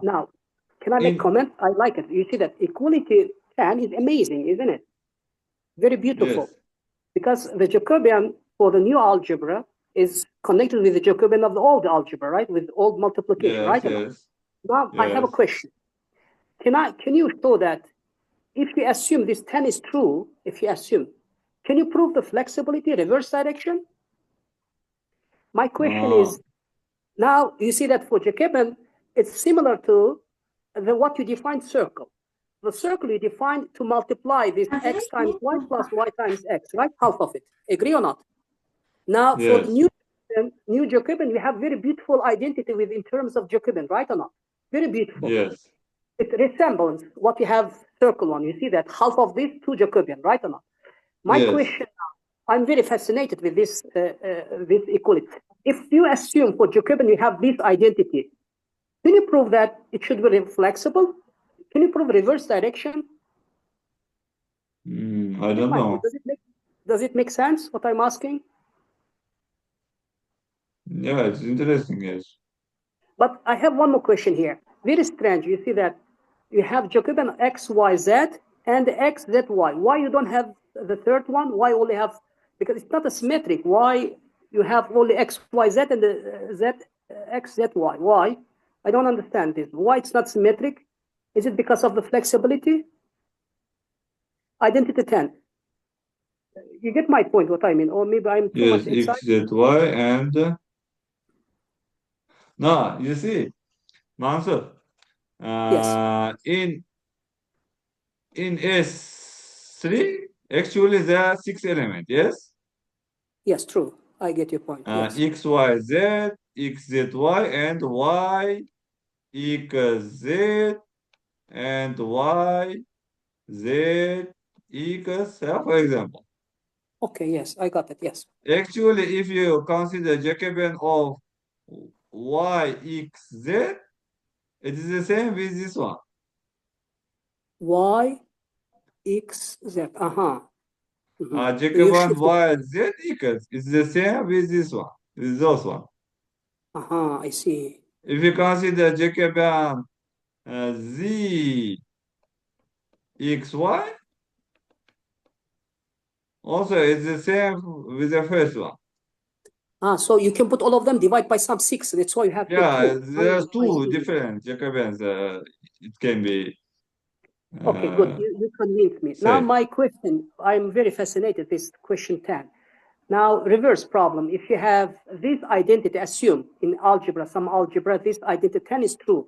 Now, can I make a comment? I like it. You see that equality 10 is amazing, isn't it? Very beautiful. Yes. Because the Jacobian for the new algebra is connected with the Jacobian of the old algebra, right? With old multiplication, Yes, right? yes. Now, I have a Yes. question. Can you show that if you assume this 10 is true, can you prove the flexibility, reverse direction? My question is, now you see that for Jacobian, it's similar to what you define circle. The circle you define to multiply this x times y plus y times x, right? Half of it. Agree or not? Now, for the new Jacobian, you have very beautiful identity with in terms of Jacobian, right or not? Very beautiful. Yes. It resembles what you have circle on. You see that half of this to Jacobian, right or not? My question now, I'm very fascinated with this equality. If you assume for Jacobian you have this identity, can you prove that it should be flexible? Can you prove reverse direction? I don't know. Does it make sense what I'm asking? Yeah, it's interesting, yes. But I have one more question here. Very strange. You see that you have Jacobian x, y, z, and x, z, y. Why you don't have the third one? Why only have, because it's not a symmetric. Why you have only x, y, z, and the z, x, z, y? Why? I don't understand this. Why it's not symmetric? Is it because of the flexibility? Identity 10. You get my point, what I mean, or maybe I'm too much excited. X, Z, Y, and no, you see, Mansur, Yes. in S3, actually there are 6 elements, yes? Yes, true. I get your point. Yes. X, Y, Z, X, Z, Y, and Y equals Z, and Y, Z equals, for example. Okay, yes, I got it, yes. Actually, if you consider Jacobian of Y, X, Z, it is the same with this one. Y, X, Z. Jacobian Y, Z equals, it's the same with this one, with those one. I see. If you consider Jacobian Z, X, Y, also it's the same with the first one. So you can put all of them, divide by some 6. That's why you have Yeah, two. there are two different Jacobians. It can be. Okay, good. You convinced me. Now my question, I'm very fascinated with question 10. Now, reverse problem. If you have this identity, assume in algebra, some algebra, this identity 10 is true.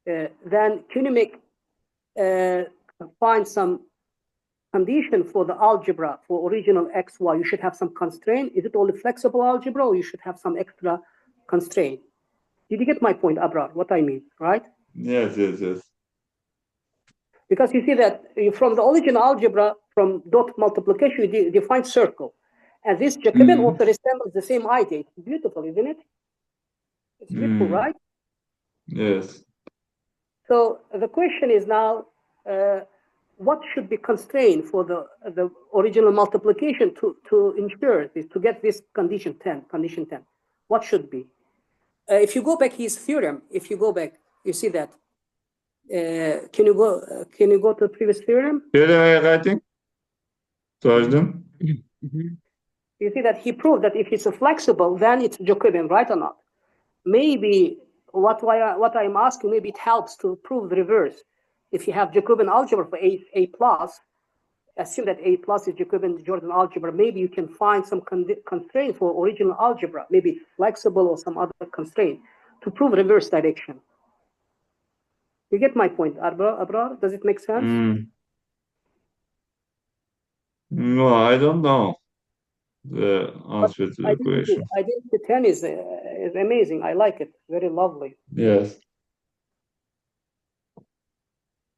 Then can you make find some condition for the algebra for original x, y? You should have some constraint. Is it only flexible algebra, or you should have some extra constraint? Did you get my point, Abrar? What I mean, right? Yes. Because you see that from the original algebra, from dot multiplication, you define circle. And this Jacobian also resembles the same idea. It's beautiful, isn't it? It's beautiful, right? Yes. So the question is now, what should be constrained for the original multiplication to ensure this, to get this condition 10? What should be? If you go back his theorem, you see that. Can you go to the previous theorem? Writing. Sordum. You see that he proved that if it's a flexible, then it's Jacobian, right or not? Maybe what I'm asking, maybe it helps to prove the reverse. If you have Jacobian algebra for A plus, assume that A plus is Jacobi-Jordan algebra, maybe you can find some constraint for original algebra. Maybe it's flexible or some other constraint. to prove reverse direction. You get my point, Abrar? Does it make sense? No, I don't know the answer to the question. Identity 10 is amazing. I like it. Very lovely. Yes.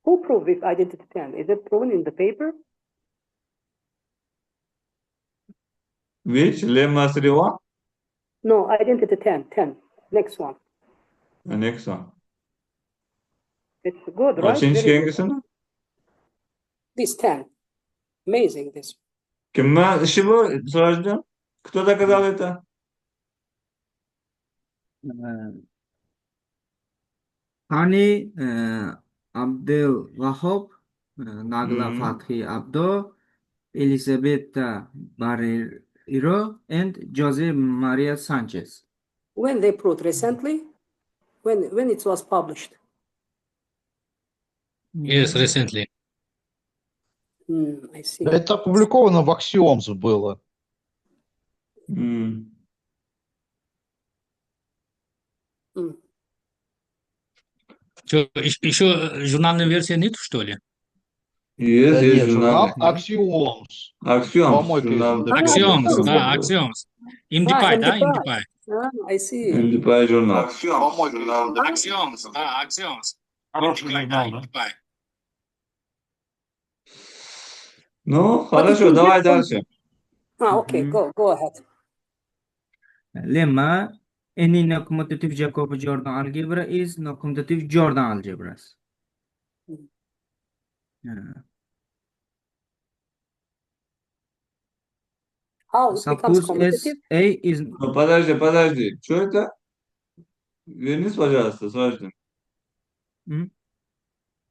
Who proved this identity 10? Is it proven in the paper? Which? Lemma 3-1? No, identity 10. Next one. The next one. It's good, right? Açınç Very good. hangisini? This 10. Amazing, this. Kimma ishi bu? Sirojjon? Кто доказал это? Hani Abdel Wahab, Nagla Fathi Abdo, Elisabetta Barreiro, and Jose Maria Sanchez. When they proved recently? When it was published? Yes, recently. I see. Это опубликовано в Axioms было. Что, еще журнальной версии нет, что ли? Есть, Да есть нет, журнал журнал. Axioms. Axioms. Помойка Журнал. из Axioms, MDP. да, Axioms. MDPy, да, MDPy. MDPy. I see. MDPy журнал. Axioms, да, Axioms. Хороший MDPy, журнал, да, да? MDPy. Ну, But хорошо, it давай is дальше. Okay, go ahead. Lemma, any non-commutative Jacobi-Jordan algebra is non-commutative Jordan algebras. How it becomes Suppose commutative? A is Ну, подожди. Что это? Вернись, пожалуйста, Срожден.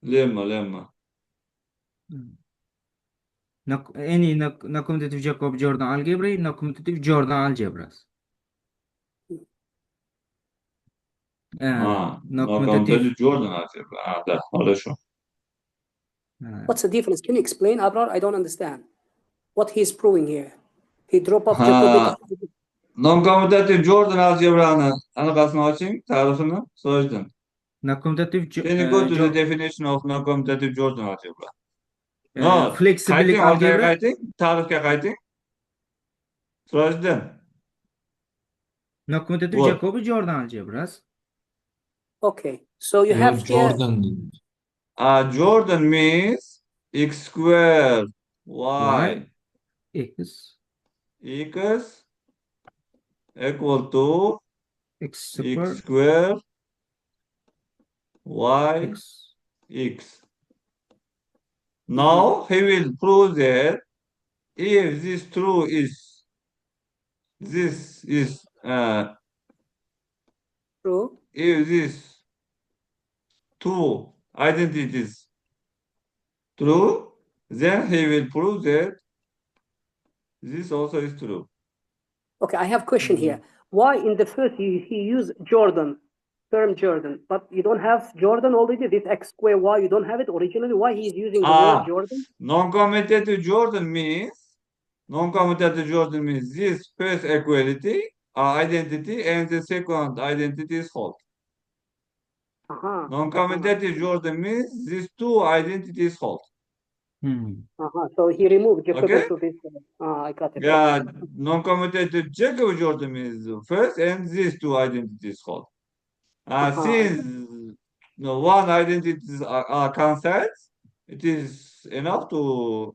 Лемма. any non-commutative Jacobi-Jordan algebra is non-commutative Jordan algebras. Non-commutative Jordan algebra. Да, хорошо. What's the difference? Can you explain, Abrar? I don't understand what he's proving here. He drop off Jacobi. Non-commutative Jordan algebranın anıqasını açayım, tarifini Srojdan. Non-commutative Can you go to the definition of non-commutative Jordan algebra? No, flexibility qayting, ortaga algebra. qayting, tarifga qayting. Srojdan. Non-commutative Jacobi-Jordan algebras. Okay, so you have Jordan. Jordan means x squared y X equal to x squared y x. Now he will prove that if this true is true. If these two identities true, then he will prove that this also is true. Okay, I have a question here. Why in the first he used term Jordan, but you don't have Jordan already, this x squared y, you don't have it originally. Why he's using the word Jordan? Non-commutative Jordan means this first equality identity and the second identity is false. Non-commutative Jordan means these two identities false. So he removed Jacobi Okay? to this. I got it. Yeah, Okay. non-commutative Jacobi-Jordan means first and these two identities false. Since one identities are cancelled, it is enough to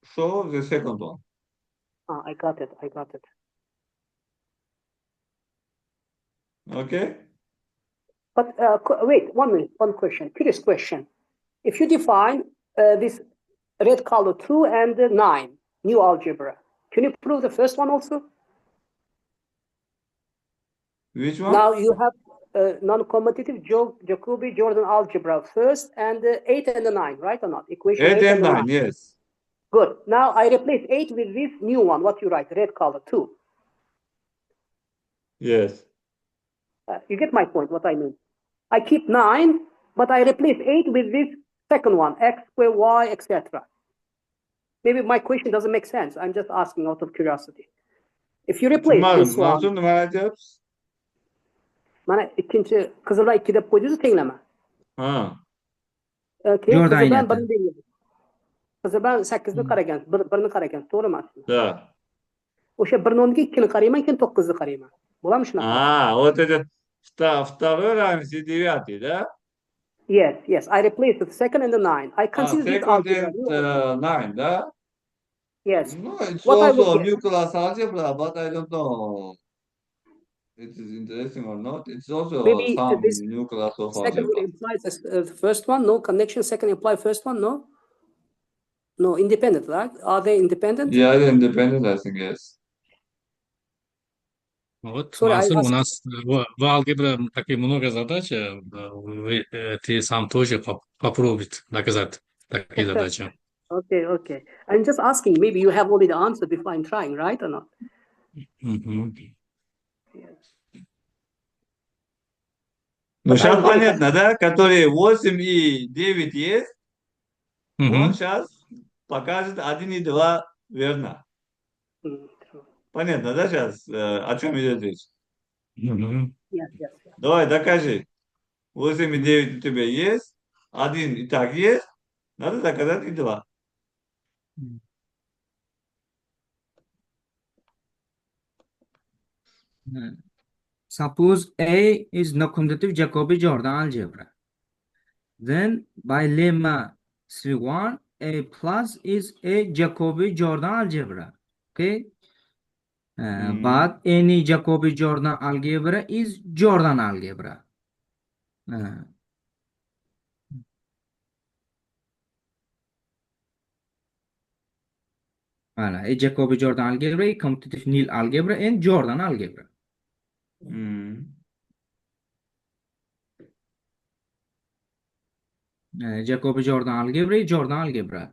show the second one. I got it. Okay? But wait, 1 minute, one question, curious question. If you define this red color 2 and 9, new algebra, can you prove the first one also? Which one? Now you have non-commutative Jacobi-Jordan algebra first and 8 and 9, right or not? Equation 8 and 9, yes. Good. Now I replace 8 with this new one. What you write? Red color 2. Yes. You get my point, what I mean. I keep 9, but I replace 8 with this second one, x squared y, etc. Maybe my question doesn't make sense. I'm just asking out of curiosity. If you replace this one, Mana ikkinchi qizildan 2 deb qo'ydingiz tenglama. Ha. Keyin Jordan qizildan ayniyati. 1 bergan. Qizildan 8 ni qaragan, 1 ni qaragan, to'g'rimi? Da. O'sha 1 o'rniga 2 ni qarayman, keyin 9 ni qarayman. Bo'ladimi shunaqa? Вот этот второй равен 9, да? Yes, yes. I replaced the second and the 9. I consider this Second algebra. and 9, да? Yes. No, it's What I would also get. new class algebra, but I don't know it is interesting or not. It's also Maybe some this new class of second would algebra. imply the first one, no connection. Second imply first one, no? No, independent, right? Are they independent? Yeah, they're independent, I think, yes. Вот, Sorry, I Мансур, у asked. нас в алгебре такие много задач, ты сам тоже попробуй доказать такие задачи. Okay, okay. I'm just asking, maybe you have already the answer before I'm trying, right or not? Мгм. Ну, But I сейчас will get it. понятно, да? Которые 8 и 9 есть, он Мгм. сейчас покажет 1 и 2 верно. True. Понятно, да, сейчас, о чем идет речь? Мгм. Yes, yes, yes. Давай, докажи. 8 и 9 у тебя есть, 1 и так есть, надо доказать и 2. Suppose A is non-commutative Jacobi-Jordan algebra. Then by lemma C1, A plus is a Jacobi-Jordan algebra. Okay? But any Jacobi-Jordan algebra is Jordan algebra. Voilà, a Jacobi-Jordan algebra, a commutative nil algebra, and Jordan algebra. Jacobi-Jordan algebra, Jordan algebra.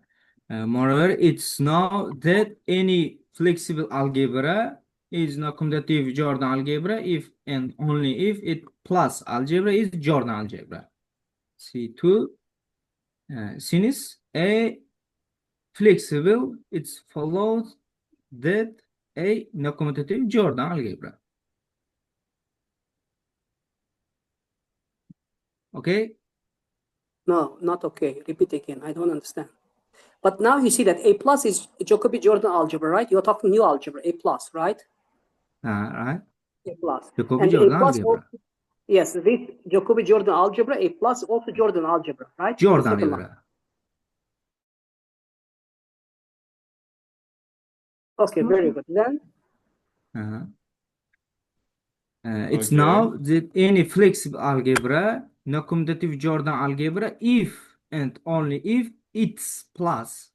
Moreover, it's known that any flexible algebra is not commutative Jordan algebra if and only if it plus algebra is Jordan algebra. C2, since a flexible, it follows that a non-commutative Jordan algebra. Okay? No, not okay. Repeat again. I don't understand. But now you see that A plus is Jacobi-Jordan algebra, right? You're talking new algebra, A plus, right? Right. A plus. Jacobi-Jordan A plus algebra. also, yes, this Jacobi-Jordan algebra, A plus also Jordan algebra, right? Jordan The second one. algebra. Okay, very good. Then it's Okay. now that any flexible algebra, no commutative Jordan algebra, if and only if it's plus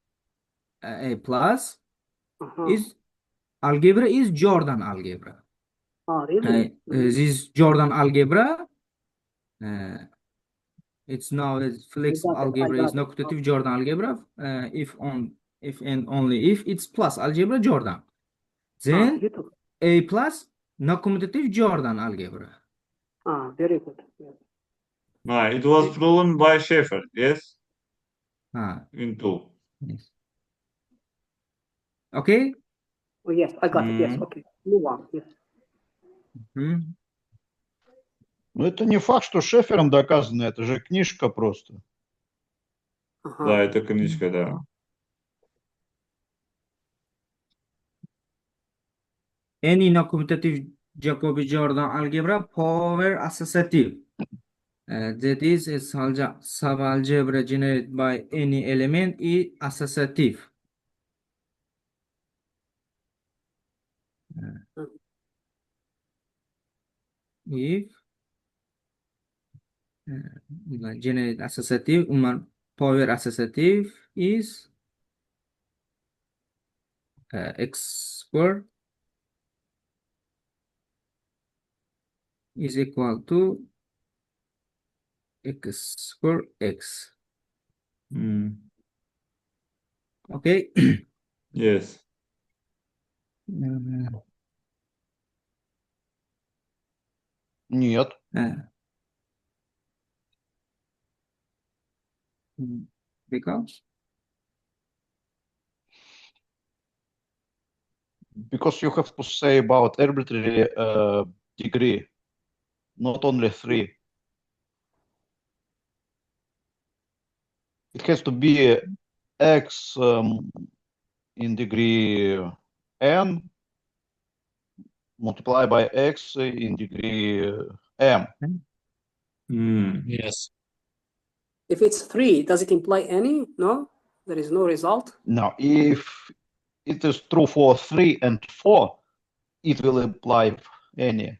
a plus is algebra is Jordan algebra. Really? This Jordan algebra, it's now a flexible I algebra got is no commutative Jordan algebra if and only if it's plus algebra Jordan. Then beautiful. a plus no commutative Jordan algebra. Very good. Yes. It was proven by Schaeffer, yes? In 2. Yes. Okay? Oh, yes, I got it. Yes, okay. Move on. Yes. Ну, это не факт, что Шефером доказано, это же книжка просто. Да, это книжка, да. Any non-commutative Jacobi-Jordan algebra power associative. That is a subalgebra generated by any element is associative. If generate associative, power associative is x squared is equal to x squared x. Okay? Yes. Нет. Because you have to say about arbitrary degree. not only 3. It has to be x in degree n multiplied by x in degree m. Yes. If it's 3, does it imply any? No, there is no result. Now, if it is true for 3 and 4, it will imply any.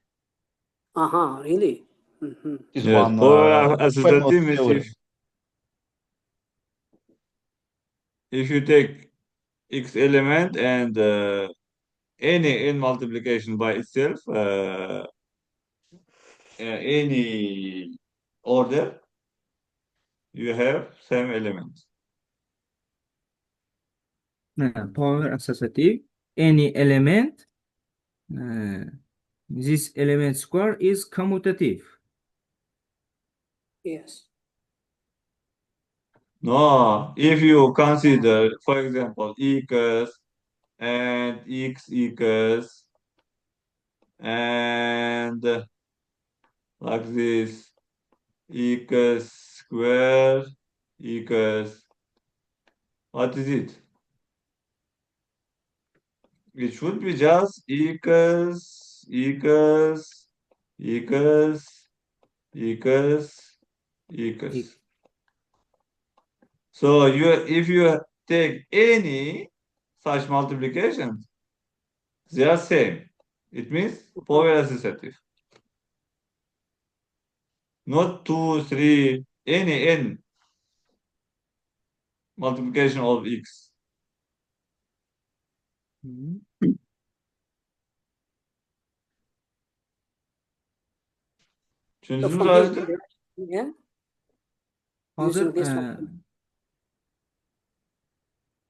Really? Mm-hmm. This Yes, one power famous associative is theory. if you take x element and any n multiplication by itself, any order, you have same elements. Power associative, any element, this element square is commutative. Yes. No, if you consider, for example, equals and x equals and like this equals square equals, what is it? It should be just equals equals equals equals equals. So if you take any such multiplications, they are same. It means power associative. Not 2, 3, any n multiplication of x. So Üçüncü from here, sözde yeah, Hazır, using this one.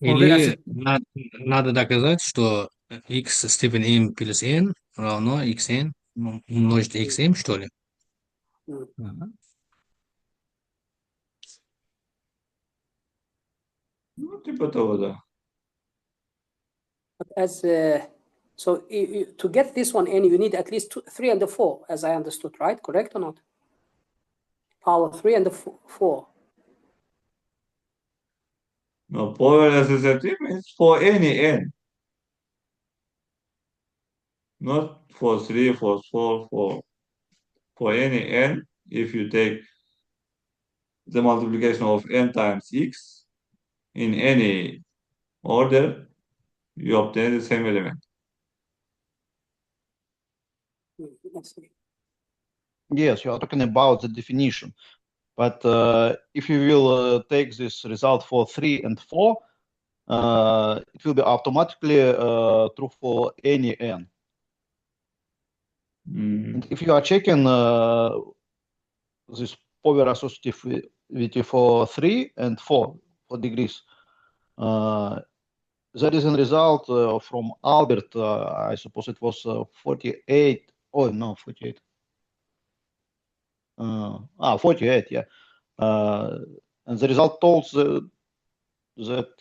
Или надо доказать, что x степень m плюс n равно xn умножить xm, что ли? ну, типа того, да. But as so to get this one n, you need at least 3 and 4, as I understood, right? Correct or not? Power 3 and 4. No, power associative means for any n. Not for 3, for 4, for any n. If you take the multiplication of n times x in any order, you obtain the same element. Yes, you are talking about the definition. But if you will take this result for 3 and 4, it will be automatically true for any n. And if you are checking this power associativity for 3 and 4 degrees, there is a result from Albert, I suppose it was 48. Oh, no, 48. 48, yeah. And the result told that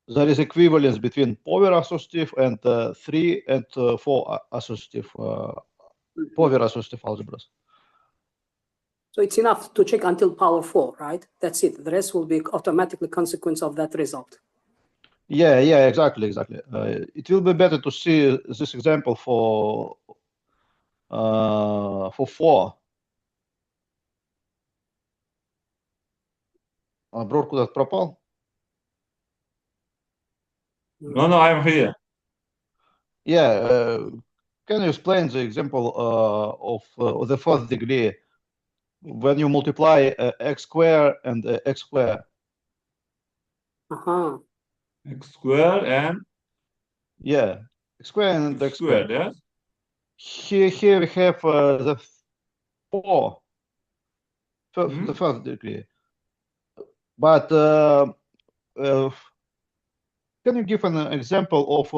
there is equivalence between power associative and 3 and 4 associative, power associative algebras. So it's enough to check until power 4, right? That's it. The rest will be automatically consequence of that result. Yeah, exactly. It will be better to see this example for 4. Брор куда-то пропал? No, I'm here. Yeah, can you explain the example of the fourth degree when you multiply x square and x square? X square and Yeah, x square and x square. Yes. Here we have the 4, the first degree. But can you give an example of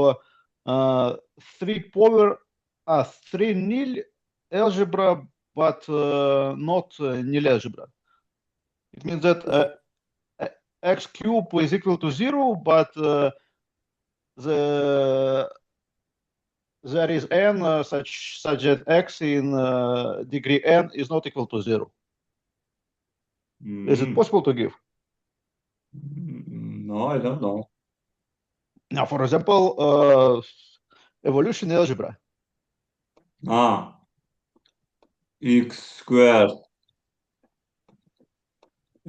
3 power 3 nil algebra, but not nil algebra? It means that x cube is equal to 0, but the there is n such that x in degree n is not equal to 0. Is it possible to give? No, I don't know. Now, for example, evolution algebra. X squared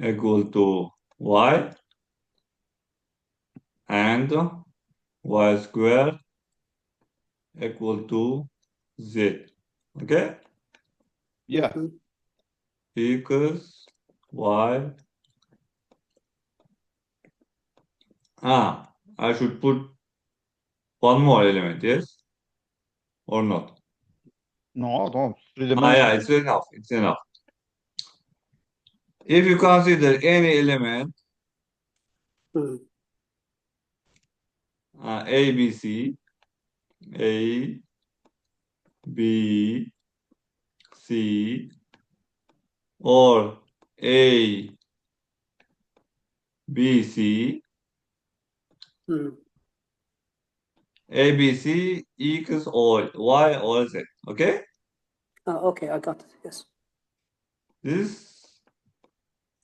equal to y and y squared equal to z. Okay? Yeah. X, y. I should put one more element, yes? Or not? No, three Yeah, dimensions. it's enough. It's enough. If you consider any element A, B, C, A, B, C, or A, B, C, A, B, C, X, or Y, or Z. Okay? Okay, I got it. Yes. This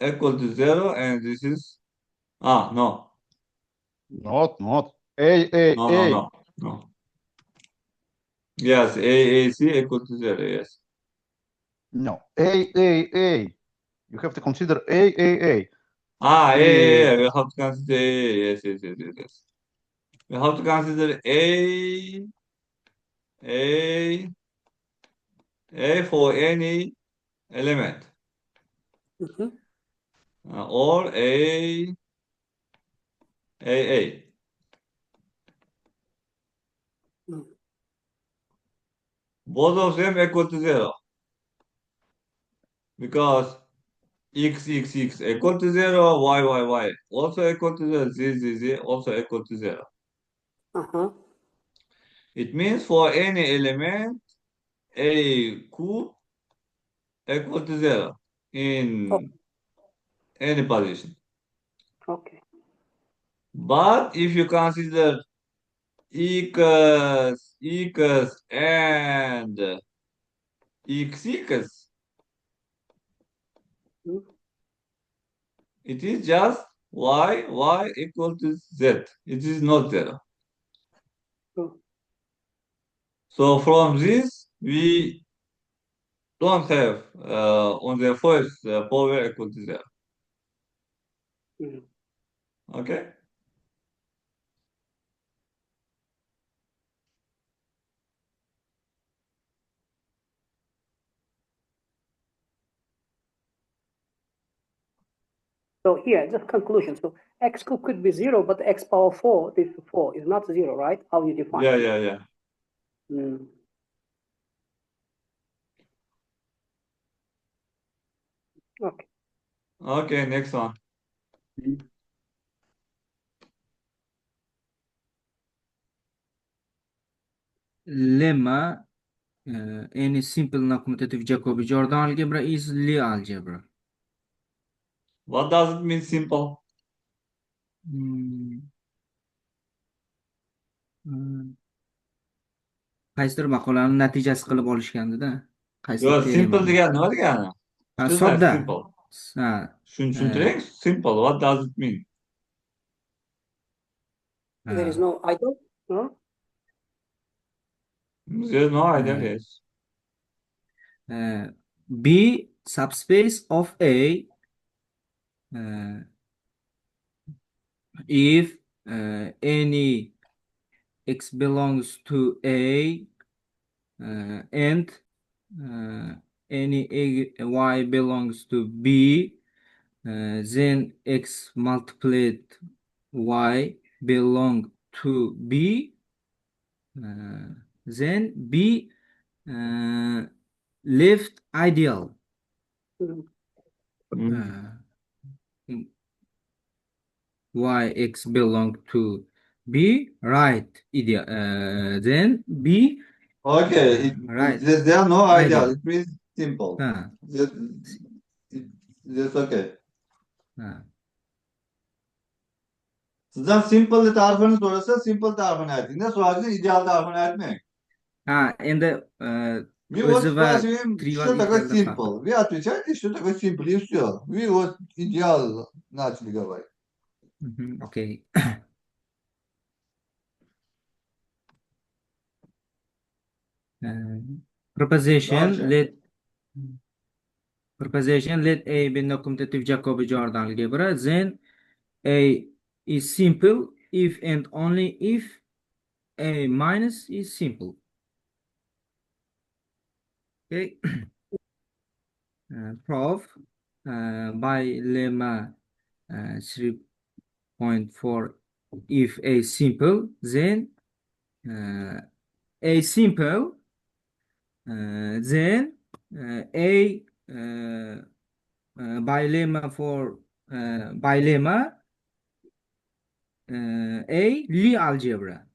equal to 0, and this is no. Not No. Yes, C equal to 0, yes. No, A. You have to consider A. We have to consider yes. We have to consider A for any element. Or A. Both of them equal to 0. Because X equal to 0, Y also equal to 0, Z also equal to 0. It means for any element, A cube equal to 0 in any position. Okay. But if you consider X and X, it is just Y equal to Z. It is not 0. So from this, we don't have on the first power equal to 0. Okay? So here, just conclusion. So x cube could be 0, but x power 4, this 4 is not 0, right? How you define it? Yeah. Okay. Okay, next one. Lemma, any simple non-commutative Jacobi-Jordan algebra is Lie algebra. What does it mean simple? Qaysidir maqolani natijasi qilib olishgandida. Yo, simple degani nima degani? Sodda. Simple. Ha. Tushuntiring? Simple. What does it mean? There is no idle, no? There is no idea, yes. B subspace of A if any x belongs to A and any y belongs to B, then x multiplied y belong to B, then B left ideal. Y x belong to B, right ideal. Then B. Okay, right. There are no ideal. It means simple. That's okay. Sizden simple tarifini sorarsa simple tarifini ayting. Ne sorarsa ideal tarifini aytmang. Endi We вот o'zi va спрашиваем, trivial что такое integralda farq. simple. Вы отвечаете, что такое simple, и все. Вы вот идеал начали говорить. Okay. Proposition Дальше. let A be non-commutative Jacobi-Jordan algebra, then A is simple if and only if A minus is simple. Okay. Proof by lemma 3.4, if A simple, then A simple, then A by lemma for by lemma A Lie algebra.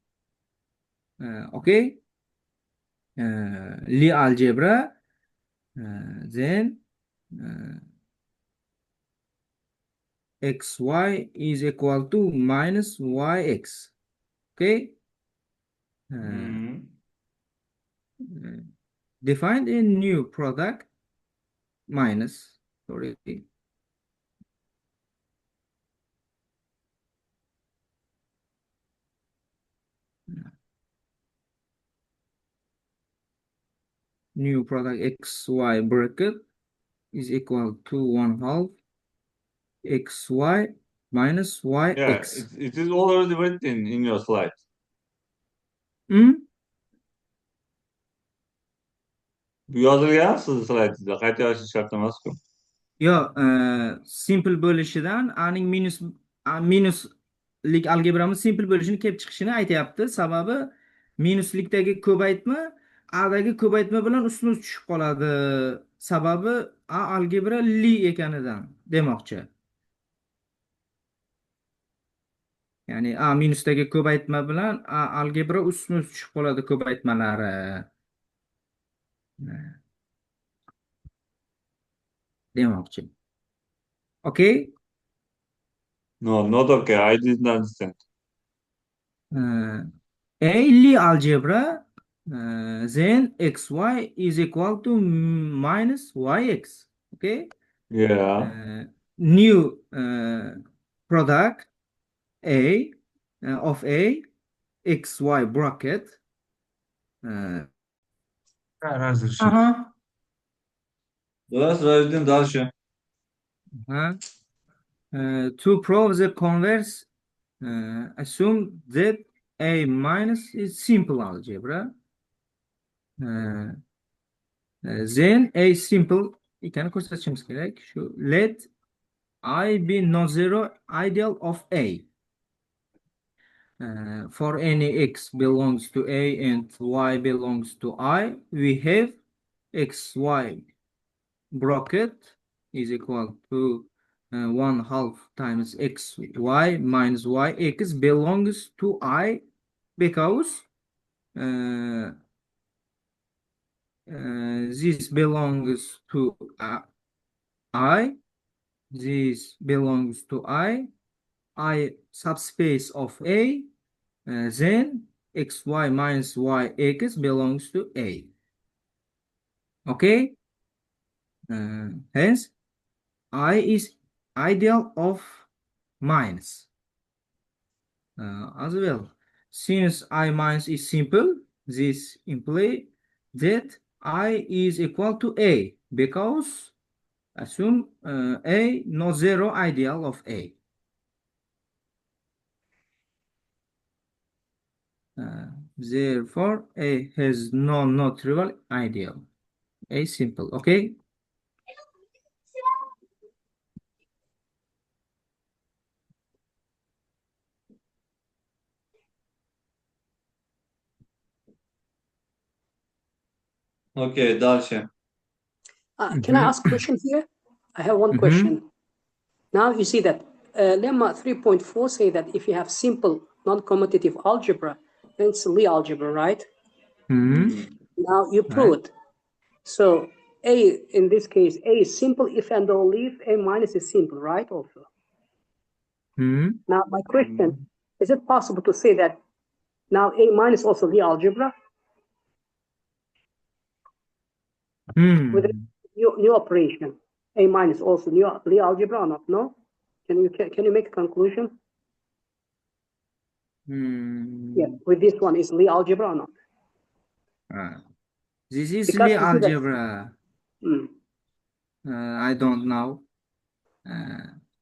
Okay. Lie algebra, then xy is equal to minus yx. Okay. Define a new product minus, sorry, new product xy bracket is equal to 1/2 xy minus yx. Yeah, it is already written in your slide. Bu yozilgan sizni slaydingizda, qayta yozish shart emas-ku. Yo, simple bo'lishidan aning minuslik algebramiz simple bo'lishini kelib chiqishini aytyapti. Sababi minuslikdagi ko'paytma A'dagi ko'paytma bilan ustma ust tushib qoladi. Sababi A algebra li ekanidan demoqchi. Ya'ni A minusdagi ko'paytma bilan A algebra ustma ust tushib qoladi ko'paytmalari. Demoqchi. Okay? No, not okay. I didn't understand. A Lie algebra, then xy is equal to minus yx. Okay? Yeah. New product A of A xy bracket. Разрешить. Biraz разделим дальше. To prove the converse, assume that A minus is simple algebra. Then A simple ekanini ko'rsatishimiz kerak. Shu let I be non-zero ideal of A. For any x belongs to A and y belongs to I, we have xy bracket is equal to 1/2 times xy minus yx belongs to I, because this belongs to I, this belongs to I subspace of A, then xy minus yx belongs to A. Okay? Hence, I is ideal of minus as well. Since I minus is simple, this implies that I is equal to A, because assume A no zero ideal of A. Therefore, A has no non-trivial ideal. A simple, okay? Okay, дальше. Can I ask a question here? I have one question. Now you see that lemma 3.4 say that if you have simple non-commutative algebra, then it's Lie algebra, right? Now you prove it. So A, in this case, A is simple if and only if A minus is simple, right? Also. Now my question, is it possible to say that now A minus also Lie algebra? with Hmm. new operation. A minus also new Lie algebra or not? No? Can you make a conclusion? Yeah, with this one is Lie algebra or not? This is Because Lie you see that. algebra. I don't know.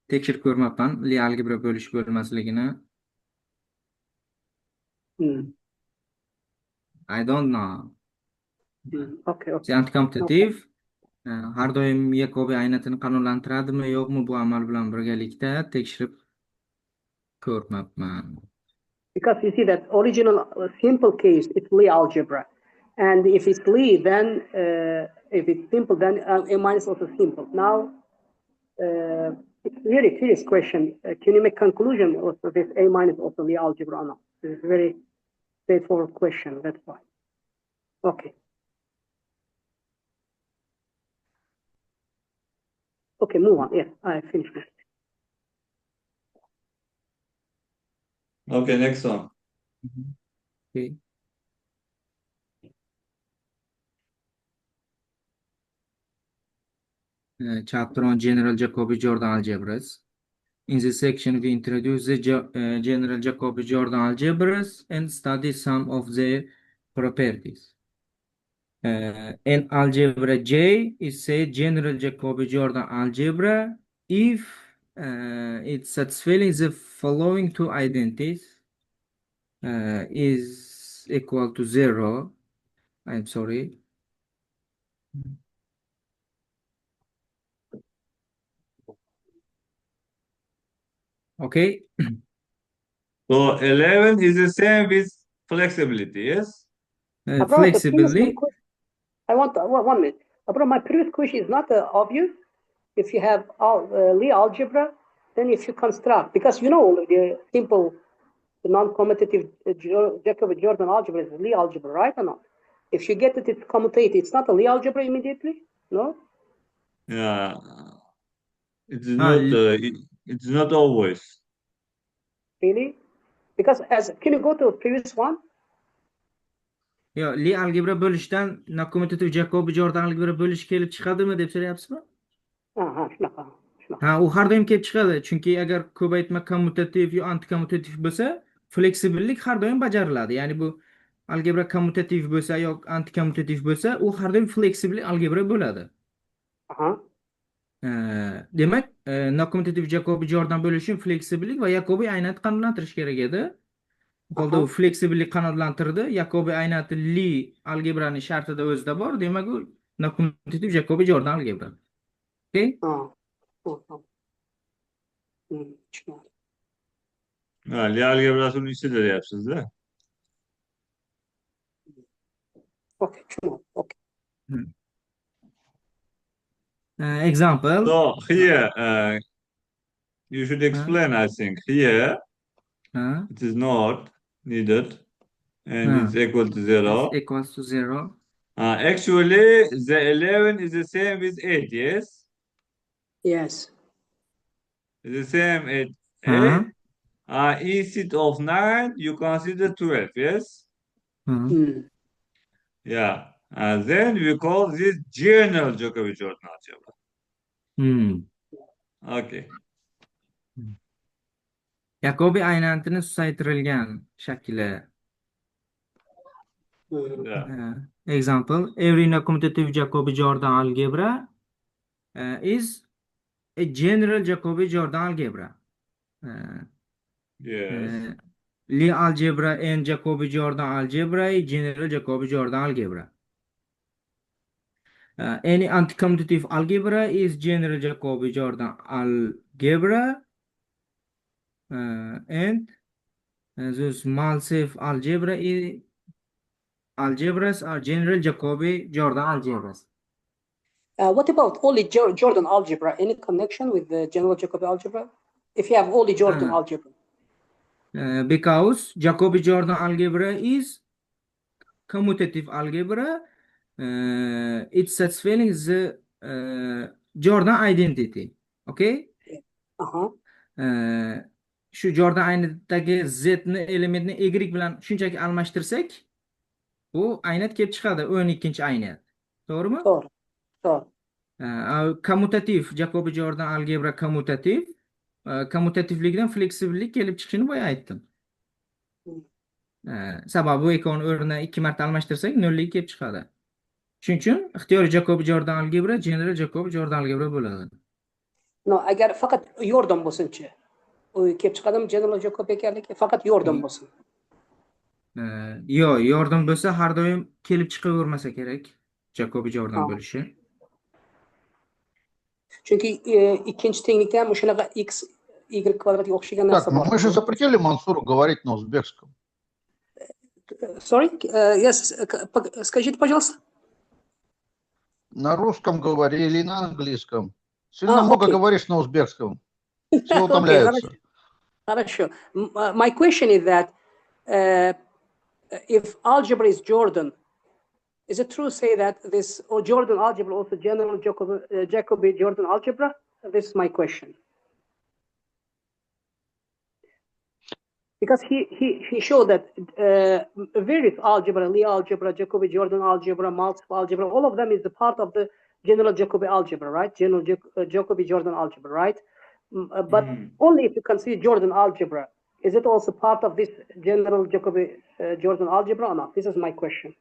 Tekshirib ko'rmabman Lie algebra bo'lish bo'lmasligini. I don't know. Okay. Anti-kompetitiv har doim Jacobi aynatini qonunlantiradimi yo'qmi bu amal bilan birgalikda tekshirib ko'rmabman. Because you see that original simple case, it's Lie algebra. And if it's Lie, then if it's simple, then A minus also simple. Now, it's a very curious question. Can you make conclusion of this A minus also Lie algebra or not? It's a very straightforward question, that's why. Okay. Okay, move on. Yeah, I finished it. Okay, next one. Okay. Chapter on general Jacobi-Jordan algebras. In this section, we introduce the general Jacobi-Jordan algebras and study some of their properties. An algebra J is a general Jacobi-Jordan algebra if it satisfies the following two identities is equal to 0. I'm sorry. Okay. So 11 is the same with flexibility, yes? Flexibly. I want 1 minute. My previous question is not obvious. If you have Lie algebra, then if you construct, because you know the simple, the non-commutative Jacobi-Jordan algebra is Lie algebra, right or not? If you get it, it's commutative. It's not a Lie algebra immediately, no? Yeah, it's not always. Really? Because can you go to previous one? Yo, Lie algebra bo'lishdan non-commutative Jacobi-Jordan algebra bo'lish kelib chiqadimi deb so'rayapsizmi? Shunaqa. U har doim kelib chiqadi, chunki agar ko'paytma kommutativ yo antikommutativ bo'lsa, fleksibillik har doim bajariladi. Ya'ni bu algebra kommutativ bo'lsa yo antikommutativ bo'lsa, u har doim fleksibil algebra bo'ladi. Demak, non-commutative Jacobi-Jordan bo'lish uchun fleksibillik va Jacobi aynatni qanoatlantirish kerak edi. Bu holda u fleksibillik qanoatlantirdi. Jacobi aynati Lie algebraning shartida o'zida bor. Demak, u non-commutative Jacobi-Jordan algebra. Okay? Lie algebrasini ichida deyapsiz-da. Okay. Example. So here, you should explain, I think. Here, it is not needed, and it's equal to 0. It's equals to 0. Actually, the 11 is the same with 8, yes? Yes. It's the same at 8. Instead of 9, you consider 12, yes? Yeah. Then we call this general Jacobi-Jordan algebra. Okay. Jacobi aynatining susaytirilgan shakli. Example, every non-commutative Jacobi-Jordan algebra is a general Jacobi-Jordan algebra. Yes. Lie algebra and Jacobi-Jordan algebra is general Jacobi-Jordan algebra. Any anti-commutative algebra is general Jacobi-Jordan algebra, and those small-safe algebras are general Jacobi-Jordan algebras. What about only Jordan algebra? Any connection with the general Jacobi algebra? If you have only Jordan algebra? Because Jacobi-Jordan algebra is commutative algebra, it satisfies the Jordan identity. Okay? Shu Jordan aynatidagi z ni elementni y bilan shunchaki almashtirsak, bu aynat kelib chiqadi, 12-aynat. To'g'rimi? To'g'ri. So, kommutativ, Jacobi-Jordan algebra kommutativ. Kommutativlikdan fleksibillik kelib chiqishini boya aytdim. Sababi bu ikkovini o'rnini 2 marta almashtirsak nollik kelib chiqadi. Shuning uchun ixtiyoriy Jacobi-Jordan algebra general Jacobi-Jordan algebra bo'ladi. no, agar faqat Jordan bo'lsinchi, u kelib chiqadimi general Jacobi ekanligi, faqat Jordan bo'lsin. Yo'q, Jordan bo'lsa har doim kelib chiqavermasa kerak Jacobi-Jordan bo'lishi. Chunki ikkinchi tenglikda ham o'shanaqa x y kvadratga o'xshagan narsa Так, ну bor. мы же запретили Мансуру говорить на узбекском. Sorry, yes, скажите, пожалуйста. На русском говори или на английском. Сильно много okay. говоришь на узбекском. Все Okay, утомляются. хорошо. My question is that if algebra is Jordan, is it true to say that this Jordan algebra also general Jacobi-Jordan algebra? This is my question. Because he showed that various algebra, Lie algebra, Jacobi-Jordan algebra, multiple algebra, all of them is a part of the general Jacobi algebra, right? General Jacobi-Jordan algebra, right? But only if you consider Jordan algebra, is it also part of this general Jacobi-Jordan algebra or not? This is my question.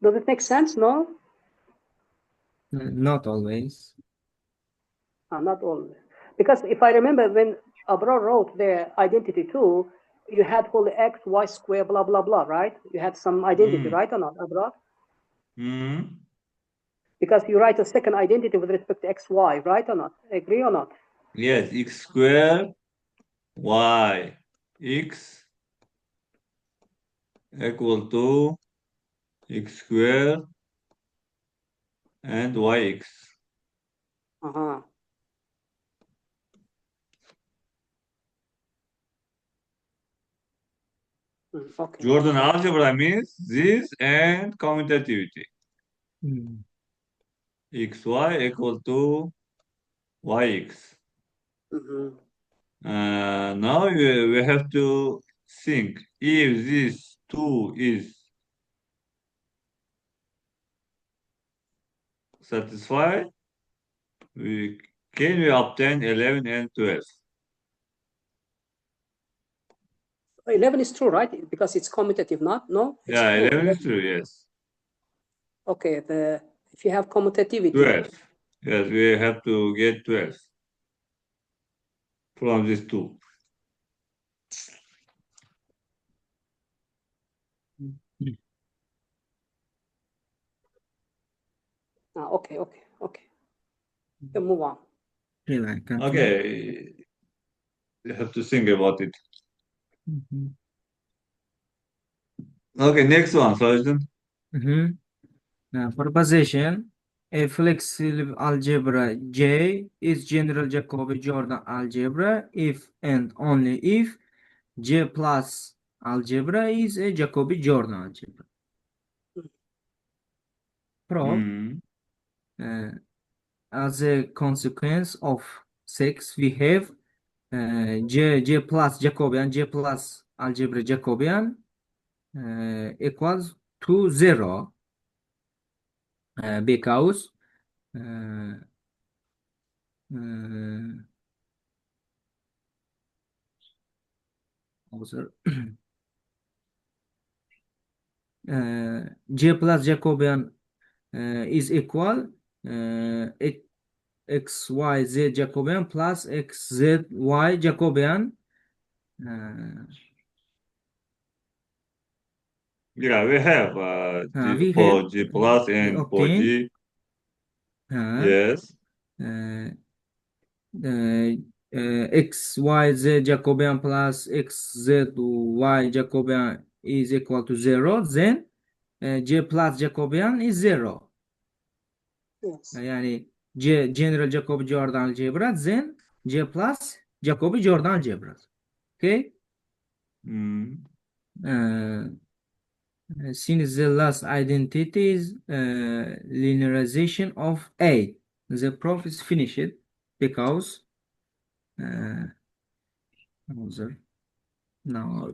Does it make sense? No? Not always. Not always. Because if I remember when Abrar wrote the identity too, you had whole x, y square, blah, blah, blah, right? You had some identity, right or not, Abrar? Because you write a second identity with respect to x, y, right or not? Agree or not? Yes, x square, y, x equal to x square and yx. Okay. Jordan algebra means this and commutativity. xy equal to yx. Now we have to think if this 2 is satisfied, can we obtain 11 and 12? 11 is true, right? Because it's commutative, not? No? It's Yeah, true. 11 is true, yes. Okay, if you have commutativity. 12. Yes, we have to get 12 from these two. Okay. Then move on. Okay, you have to think about it. Okay, next one, solution. For position, a flexible algebra J is general Jacobi-Jordan algebra if and only if J plus algebra is a Jacobi-Jordan algebra. Proof. As a consequence of 6, we have J plus Jacobian, J plus algebra Jacobian equals to 0 because J plus Jacobian is equal x, y, z Jacobian plus x, z, y Jacobian. Yeah, we have we for have G plus and for G. Yes. X, y, z Jacobian plus x, z, y Jacobian is equal to 0. Then J plus Jacobian is 0. Yes. Yani general Jacobi-Jordan algebra, then J plus Jacobi-Jordan algebra. Okay? Since the last identity is linearization of A, the proof is finished because now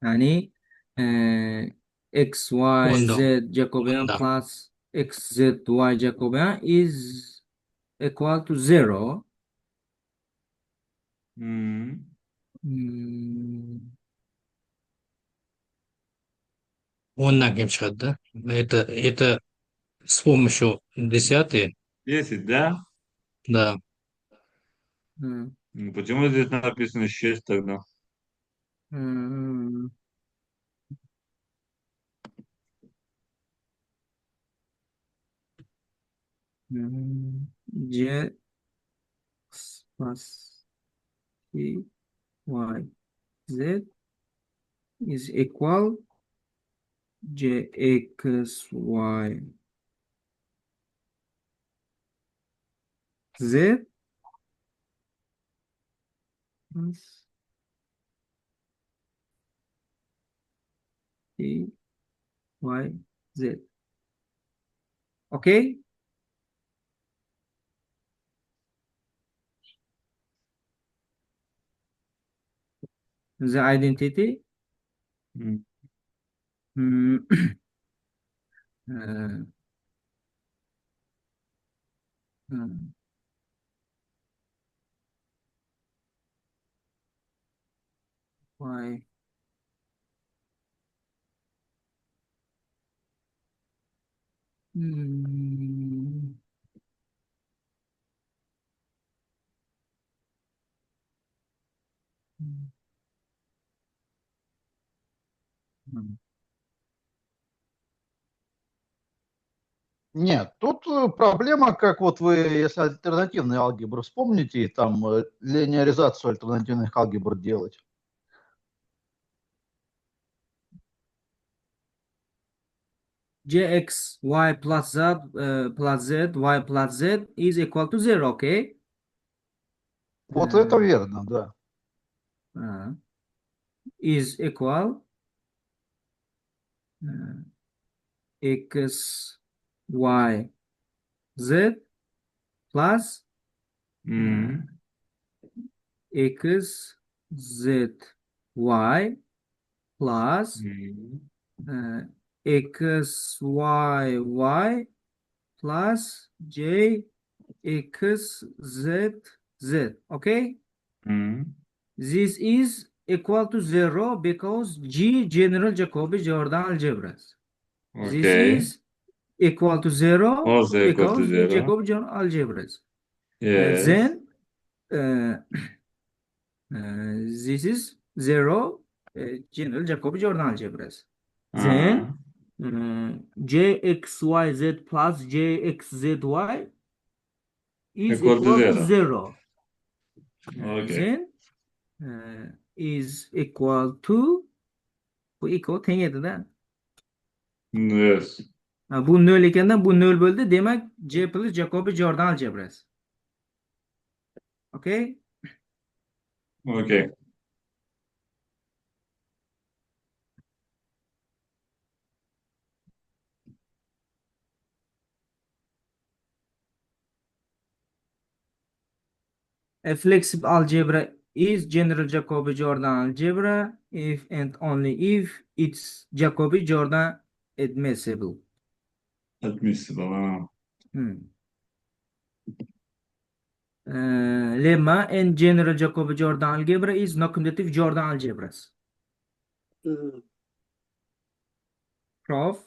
Yani x, y, z Onda. Jacobian Onda. plus x, z, y Jacobian is equal to 0. Hmm, Ondan kim çıkardı? Это с помощью десятой, 10, да? да. hmm, Почему здесь написано 6 тогда? hmm, j plus y, z is equal jx, y, z plus y, z. Okay? The identity М. hmm, uh, hmm, y hmm, hmm. Нет, тут проблема, как вот вы, если альтернативные алгебры вспомните, там линеаризацию альтернативных алгебр делать. Jx, y plus z, y plus z is equal to 0, okay? Вот это верно, да. Is equal uh, x, y, z plus М. x, z, y plus М. x, y, y plus j, x, z, z, okay? М. This is equal to 0 because G general Jacobi-Jordan algebras. This Окей. is equal to 0 Also equal to because G 0. Jacobi-Jordan algebras. Yes. Then this is 0 general Jacobi-Jordan algebras. Then Ага. jxyz plus jxzy is Equal to equal to 0. 0. Okay. Then is equal to bu equal teng edi-da. Yes. Bu 0 ekanda bu 0 bo'ldi. Demak, J plus Jacobi-Jordan algebras. Okay? Okay. A flexible algebra is general Jacobi-Jordan algebra if and only if it's Jacobi-Jordan admissible. Admissible. Hmm. Lemma and general Jacobi-Jordan algebra is non-commutative Jordan algebras. Prof.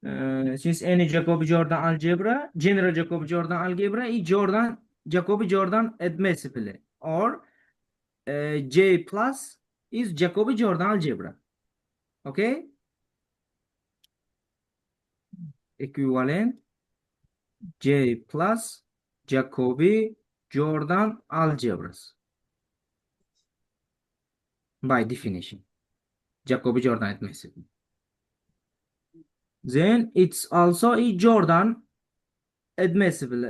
Since any Jacobi-Jordan algebra, general Jacobi-Jordan algebra is Jacobi-Jordan admissible, or J plus is Jacobi-Jordan algebra. Okay? Equivalent J plus Jacobi-Jordan algebras. By definition, Jacobi-Jordan admissible. Then it's also a Jordan admissible,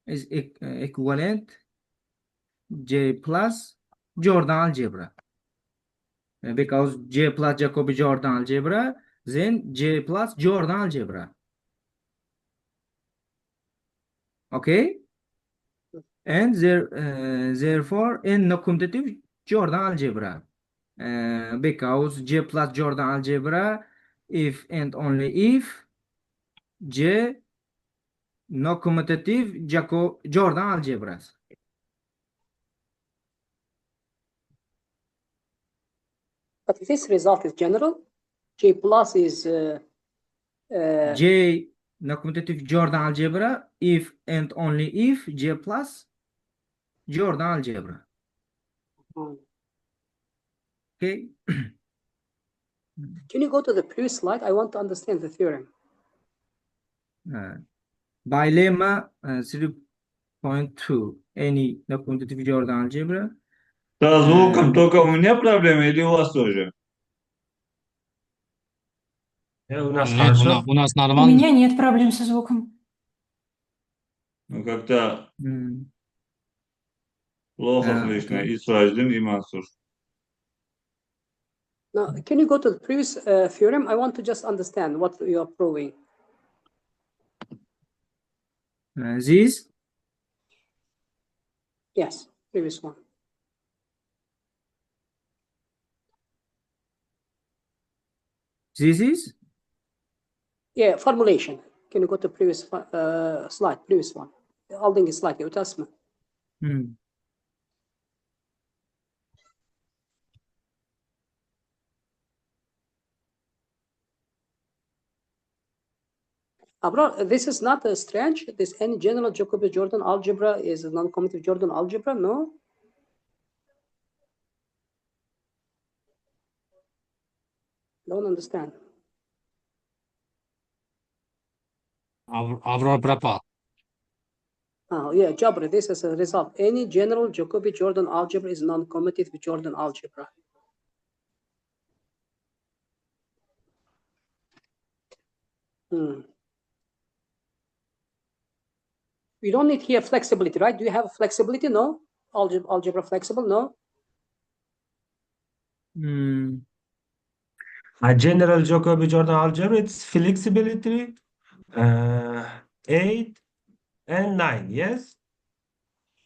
is equivalent J plus Jordan algebra. Because J plus Jacobi-Jordan algebra, then J plus Jordan algebra. Okay? And therefore, in non-commutative Jordan algebra. Because J plus Jordan algebra if and only if J no commutative Jordan algebras. But this result is general. J plus is J no commutative Jordan algebra if and only if J plus Jordan algebra. Okay. Can you go to the previous slide? I want to understand the theorem. By lemma 3.2 any no commutative Jordan algebra. Со звуком только у меня проблема или у вас тоже? У нас Нет, хорошо. у нас У нормально. меня нет проблем со звуком. Ну, как-то плохо слышно. Okay. И Сраждин, и Мансур. Now, can you go to the previous theorem? I want to just understand what you are proving. This? Yes, previous one. This is? Yeah, formulation. Can you go to previous slide, previous one? Alding slide, utasma. Abra, this is not strange. This any general Jacobi-Jordan algebra is a non-commutative Jordan algebra, no? Don't understand. Avror berapa? Oh, yeah, Jabra, this is a result. Any general Jacobi-Jordan algebra is non-commutative Jordan algebra. We don't need here flexibility, right? Do you have flexibility? No? Algebra flexible? No? A general Jacobi-Jordan algebra, it's flexibility 8 and 9, yes?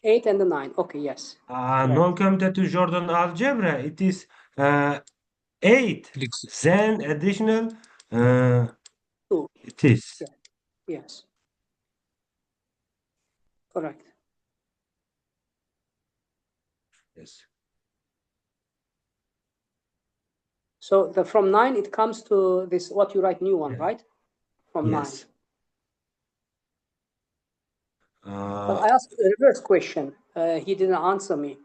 8 and 9. Okay, yes. Non-commutative Jordan algebra, it is 8, then additional 2. It is. Yeah. Yes. Correct. Yes. So from 9, it comes to this, what you write new one, Yeah. right? From Yes. 9. But I asked a reverse question. He didn't answer me.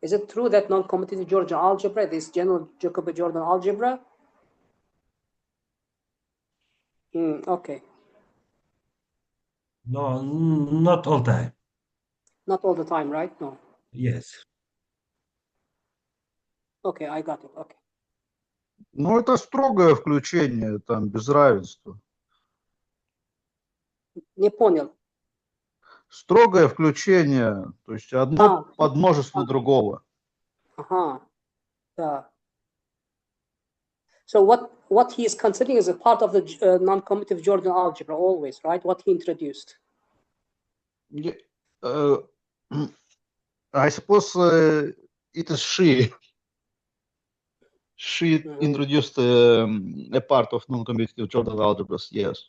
Is it true that non-commutative Jordan algebra, this general Jacobi-Jordan algebra? Okay. No, not all time. Not all the time, right? No. Yes. Okay, I got it. Okay. Ну, это строгое включение, там, без равенства. Не понял. Строгое включение, то есть одно подмножество другого. Yeah. So what he is considering is a part of the non-commutative Jordan algebra always, right? What he introduced. I suppose it is she. She introduced a part of non-commutative Jordan algebras, yes.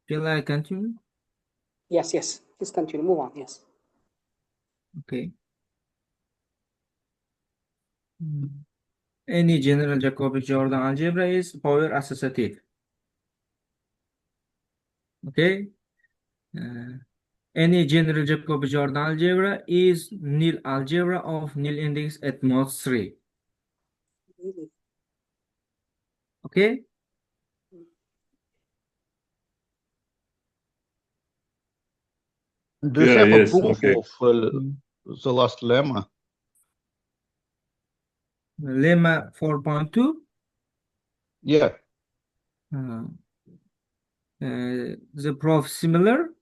Shall I continue? Yes. Please continue. Move on. Yes. Okay. Any general Jacobi-Jordan algebra is power associative. Okay. Any general Jacobi-Jordan algebra is nil algebra of nil index at most 3. Okay. Do you have a Yes, proof okay. of the last lemma? Lemma 4.2? Yeah. The proof similar.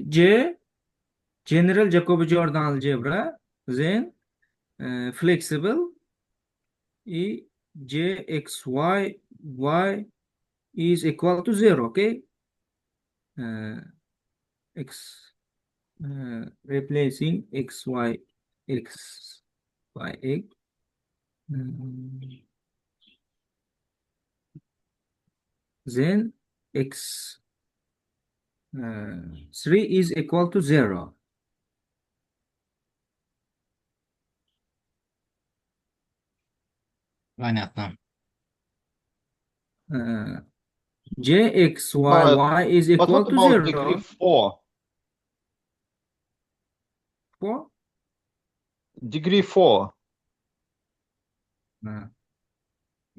J general Jacobi-Jordan algebra, then flexible E J X Y Y is equal to 0, okay? X replacing x, y, x, y, x. Then x 3 is equal to 0. Понятно. Jx, y, But, y is but equal what to about degree 0. 4? 4? Degree 4.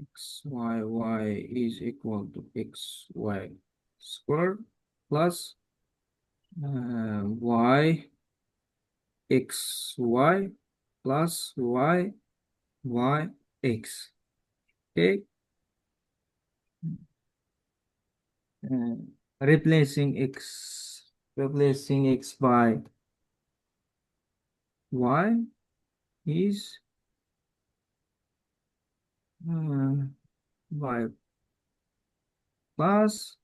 X, y, y is equal to x, y squared plus y, x, y plus y, y, x. Okay. Replacing x by y is y plus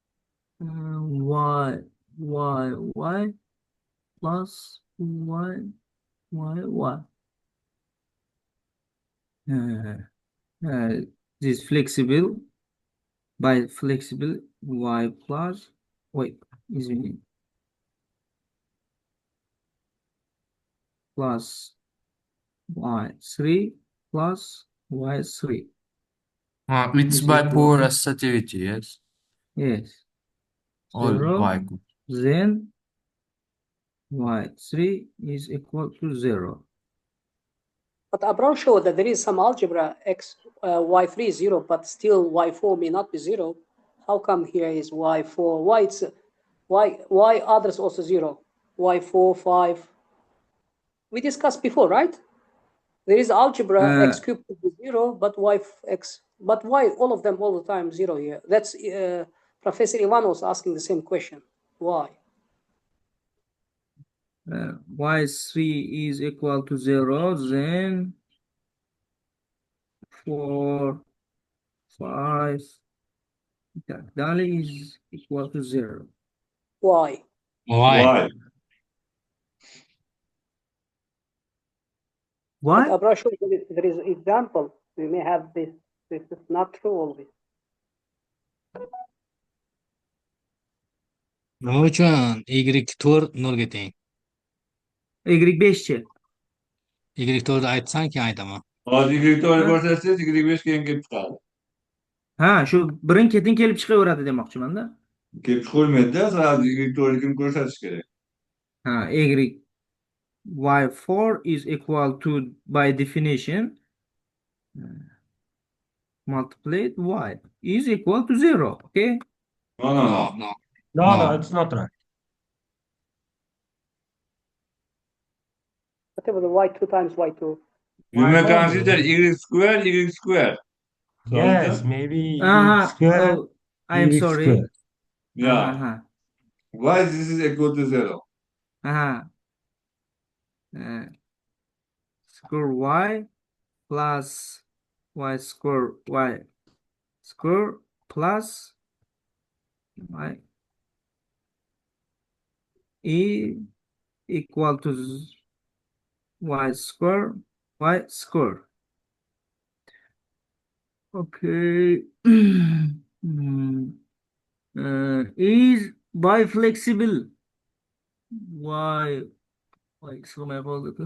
y plus y. This flexible by flexible y plus wait is plus y3 plus y3. It's Is by equal poor to- associativity, yes. Yes. All 0, y good. then y3 is equal to 0. But Abram showed that there is some algebra x y3 is 0, but still y4 may not be 0. How come here is y4? Why it's why others also 0? y4, 5. We discussed before, right? There is algebra x cubed could be 0, but but why all of them all the time 0 here? That's Professor Ivan was asking the same question. Why? Y3 is equal to 0, then 4, 5, that is equal to 0. Why? Why? Why? But Abra showed there is example. We may have this. This is not true always. Nima uchun y4 0 ga teng? Y5-chi. Y4 ni aytsang keyin aytaman. Hozir y4 ko'rsatsangiz y5 keyin kelib chiqadi. Ha, shu birin-ketin kelib chiqaveradi demoqchiman-da. Kelib chiqolmaydi-da, hozir y4 ko'rsatish kerak. Ha, y4 is equal to, by definition, multiplied y is equal to 0, okay? No. No, it's not right. Whatever the y2 times y2. You may Y4 consider y square. Yes, maybe Uh-huh. square, Oh, I am sorry. square. Yeah. Why this is equal to 0? Square y plus y square plus y e equal to y square. Okay. Is biflexible. Why so my fault.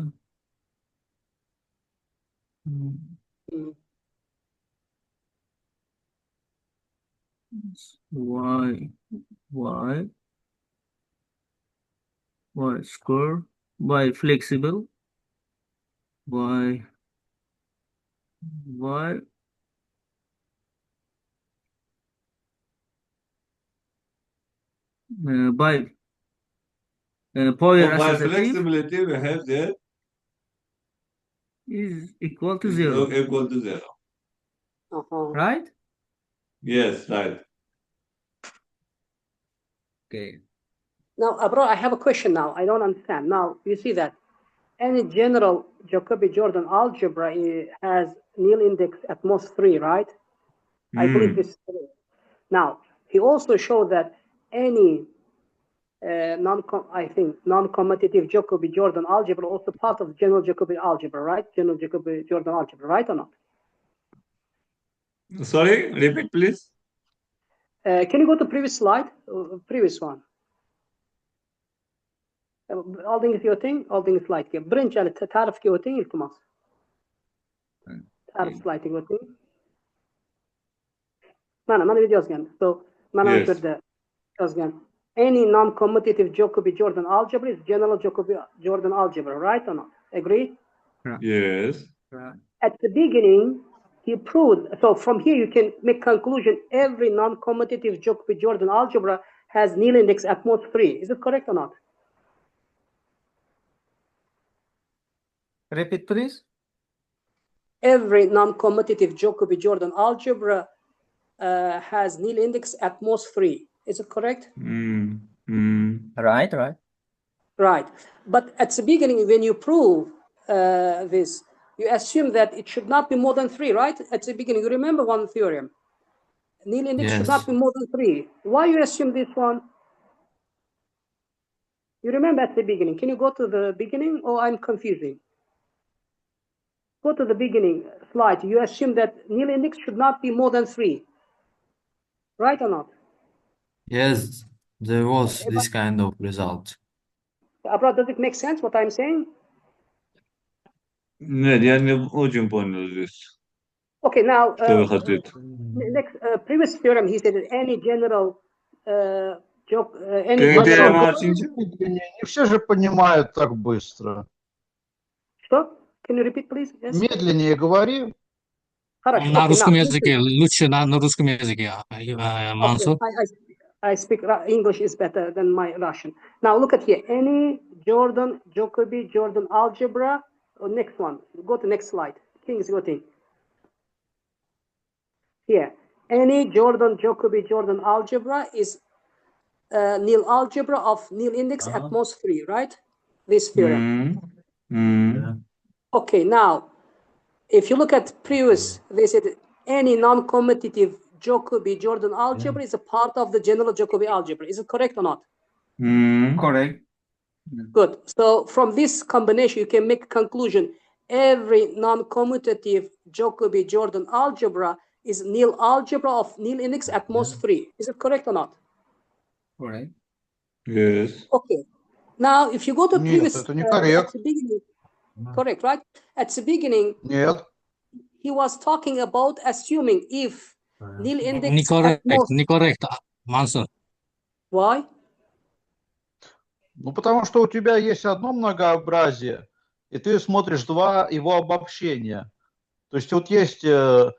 Y square biflexible. Y by power By associative flexibility, we have that is equal to is 0. equal to 0. Right? Yes, right. Okay. Now, Abra, I have a question now. I don't understand. Now, you see that any general Jacobi-Jordan algebra has nil index at most 3, right? I believe this is 3. Now, he also showed that any non-commutative Jacobi-Jordan algebra also part of general Jacobi algebra, right? General Jacobi-Jordan algebra, right or not? Sorry, repeat please. Can you go to previous slide? Previous one. Aldığınız yoting, aldığınız slide ki. Birinci tarif ki yoting iltimas. Tarif slide yoting. Mana video yazgan. So, mana Yes. şurada yazgan. Any non-commutative Jacobi-Jordan algebra is general Jacobi-Jordan algebra, right or not? Agree? Yes. At the beginning, he proved, so from here you can make conclusion every non-commutative Jacobi-Jordan algebra has nil index at most 3. Is it correct or not? Repeat, please. Every non-commutative Jacobi-Jordan algebra has nil index at most 3. Is it correct? Right. Right. But at the beginning, when you prove this, you assume that it should not be more than 3, right? At the beginning, you remember one theorem. Nil index should not be more than 3. Why you assume this one? You remember at the beginning. Can you go to the beginning, or I'm confusing? Go to the beginning slide. You assume that nil index should not be more than 3. Right or not? Yes, there was this kind of result. Abra, does it make sense what I'm saying? Нет, я не очень понял здесь. Okay, now, Что вы хотите? next previous theorem, he said that any general any Can you tell general. Marcinci? Не все же понимают так быстро. Что? Can you repeat, please? Yes. Медленнее говори. Хорошо. На Okay, русском now, языке, лучше на русском языке, Мансур. okay, I speak English is better than my Russian. Now look at here. Any Jordan, Jacobi, Jordan algebra. Next one. Go to next slide. King's voting. Here. Any Jordan, Jacobi, Jordan algebra is nil algebra of nil index at most 3, right? This theorem. Okay, now, if you look at previous, they said any non-commutative Jacobi-Jordan algebra is a part of the general Jacobi algebra. Is it correct or not? Correct. Good. So from this combination, you can make a conclusion. Every non-commutative Jacobi-Jordan algebra is nil algebra of nil index at most 3. Is it correct or not? Correct. Yes. Okay. Now, if you go to Нет, previous, это не at коррект. the beginning, correct, right? At the beginning, Нет. he was talking about assuming if nil index at Некоррект, most. некоррект, Мансур. Why? Ну, потому что у тебя есть одно многообразие, и ты смотришь два его обобщения. То есть вот есть, кто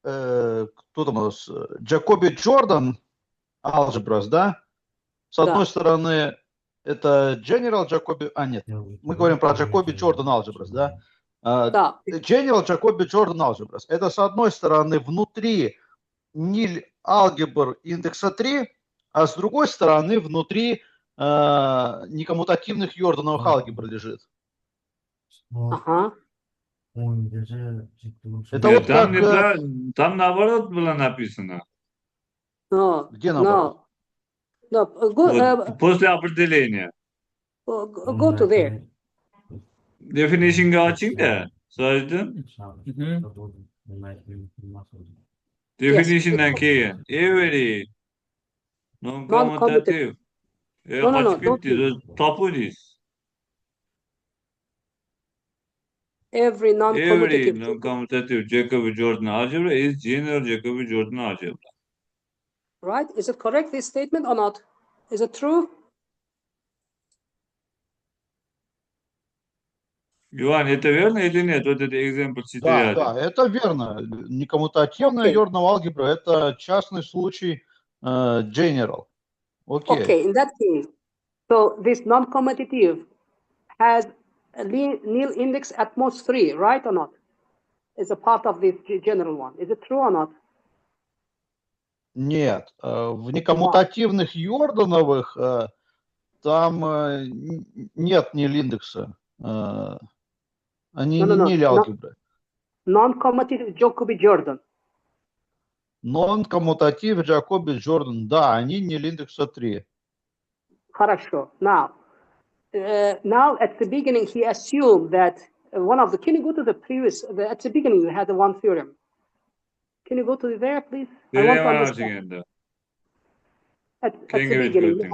там у нас, Jacobi-Jordan Algebras, да? С одной стороны, это General Jacobi... нет, мы говорим про Jacobi-Jordan Algebras, да? Да. General Jacobi-Jordan Algebras. Это, с одной стороны, внутри nil алгебр индекса 3, а с другой стороны, внутри некоммутативных Йордановых алгебр лежит. Ага. Это Нет, вот там, как... там наоборот было написано. No. Где наоборот? No. Вот, после определения. Go to there. Definition'ı açayım da. Sadece. Definition'dan keyin. Every non-commutative. No, Kaçıp don't gitti. Tapudis. Every Every non-commutative. non-commutative Jacobi-Jordan algebra is general Jacobi-Jordan algebra. Right? Is it correct, this statement or not? Is it true? Иван, это верно или нет? Вот это example 4. Да, это верно. Некоммутативная Йорданова алгебра – это частный случай general. Okay, in that case, so this non-commutative has a nil index at most 3, right or not? Is a part of this general one. Is it true or not? Нет, в некоммутативных Йордановых там нет нил-индекса. Они не алгебры. Non-commutative Jacobi-Jordan. Non-commutative Jacobi-Jordan, да, они нил индекса 3. Хорошо. Now at the beginning he assumed that one of the. Can you go to the previous? At the beginning you had the one theorem. Can you go to there, please? I want to understand. At the beginning.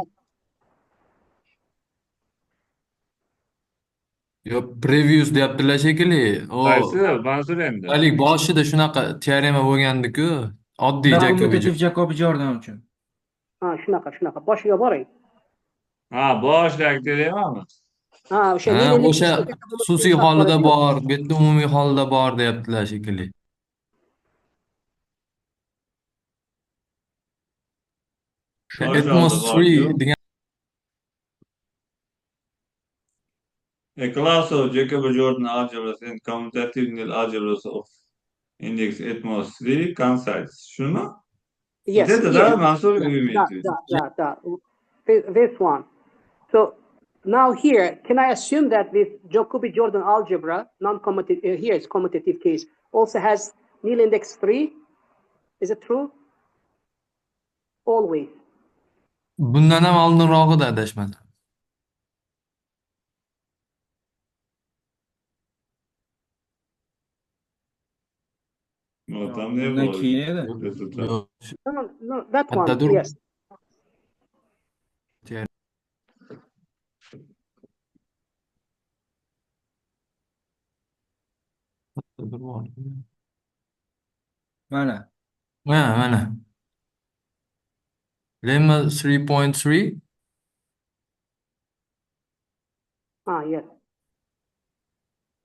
Yo, previous deyaptilar shekilli. Hali boshida shunaqa teorema bo'lgandiku. Oddiy Commutative Jacobi-Jordan uchun. Shunaqa. Boshiga boring. Boshidagi teoremami? O'sha xususiy holida bor, bu yerda umumiy holida bor deyaptilar shekilli. Atmosphere degan A class of Jacobi-Jordan algebras and commutative nil algebras of index atmosphere coincides. Şunu? Yes. This one. So now here, can I assume that this Jacobi-Jordan algebra, non-commutative, here it's commutative case, also has nil index 3? Is it true? Always. bundan ham oldinrog'ida adashmadim. Tam ne bu? No, that one, yes. Mana. Lemma 3.3. Yes.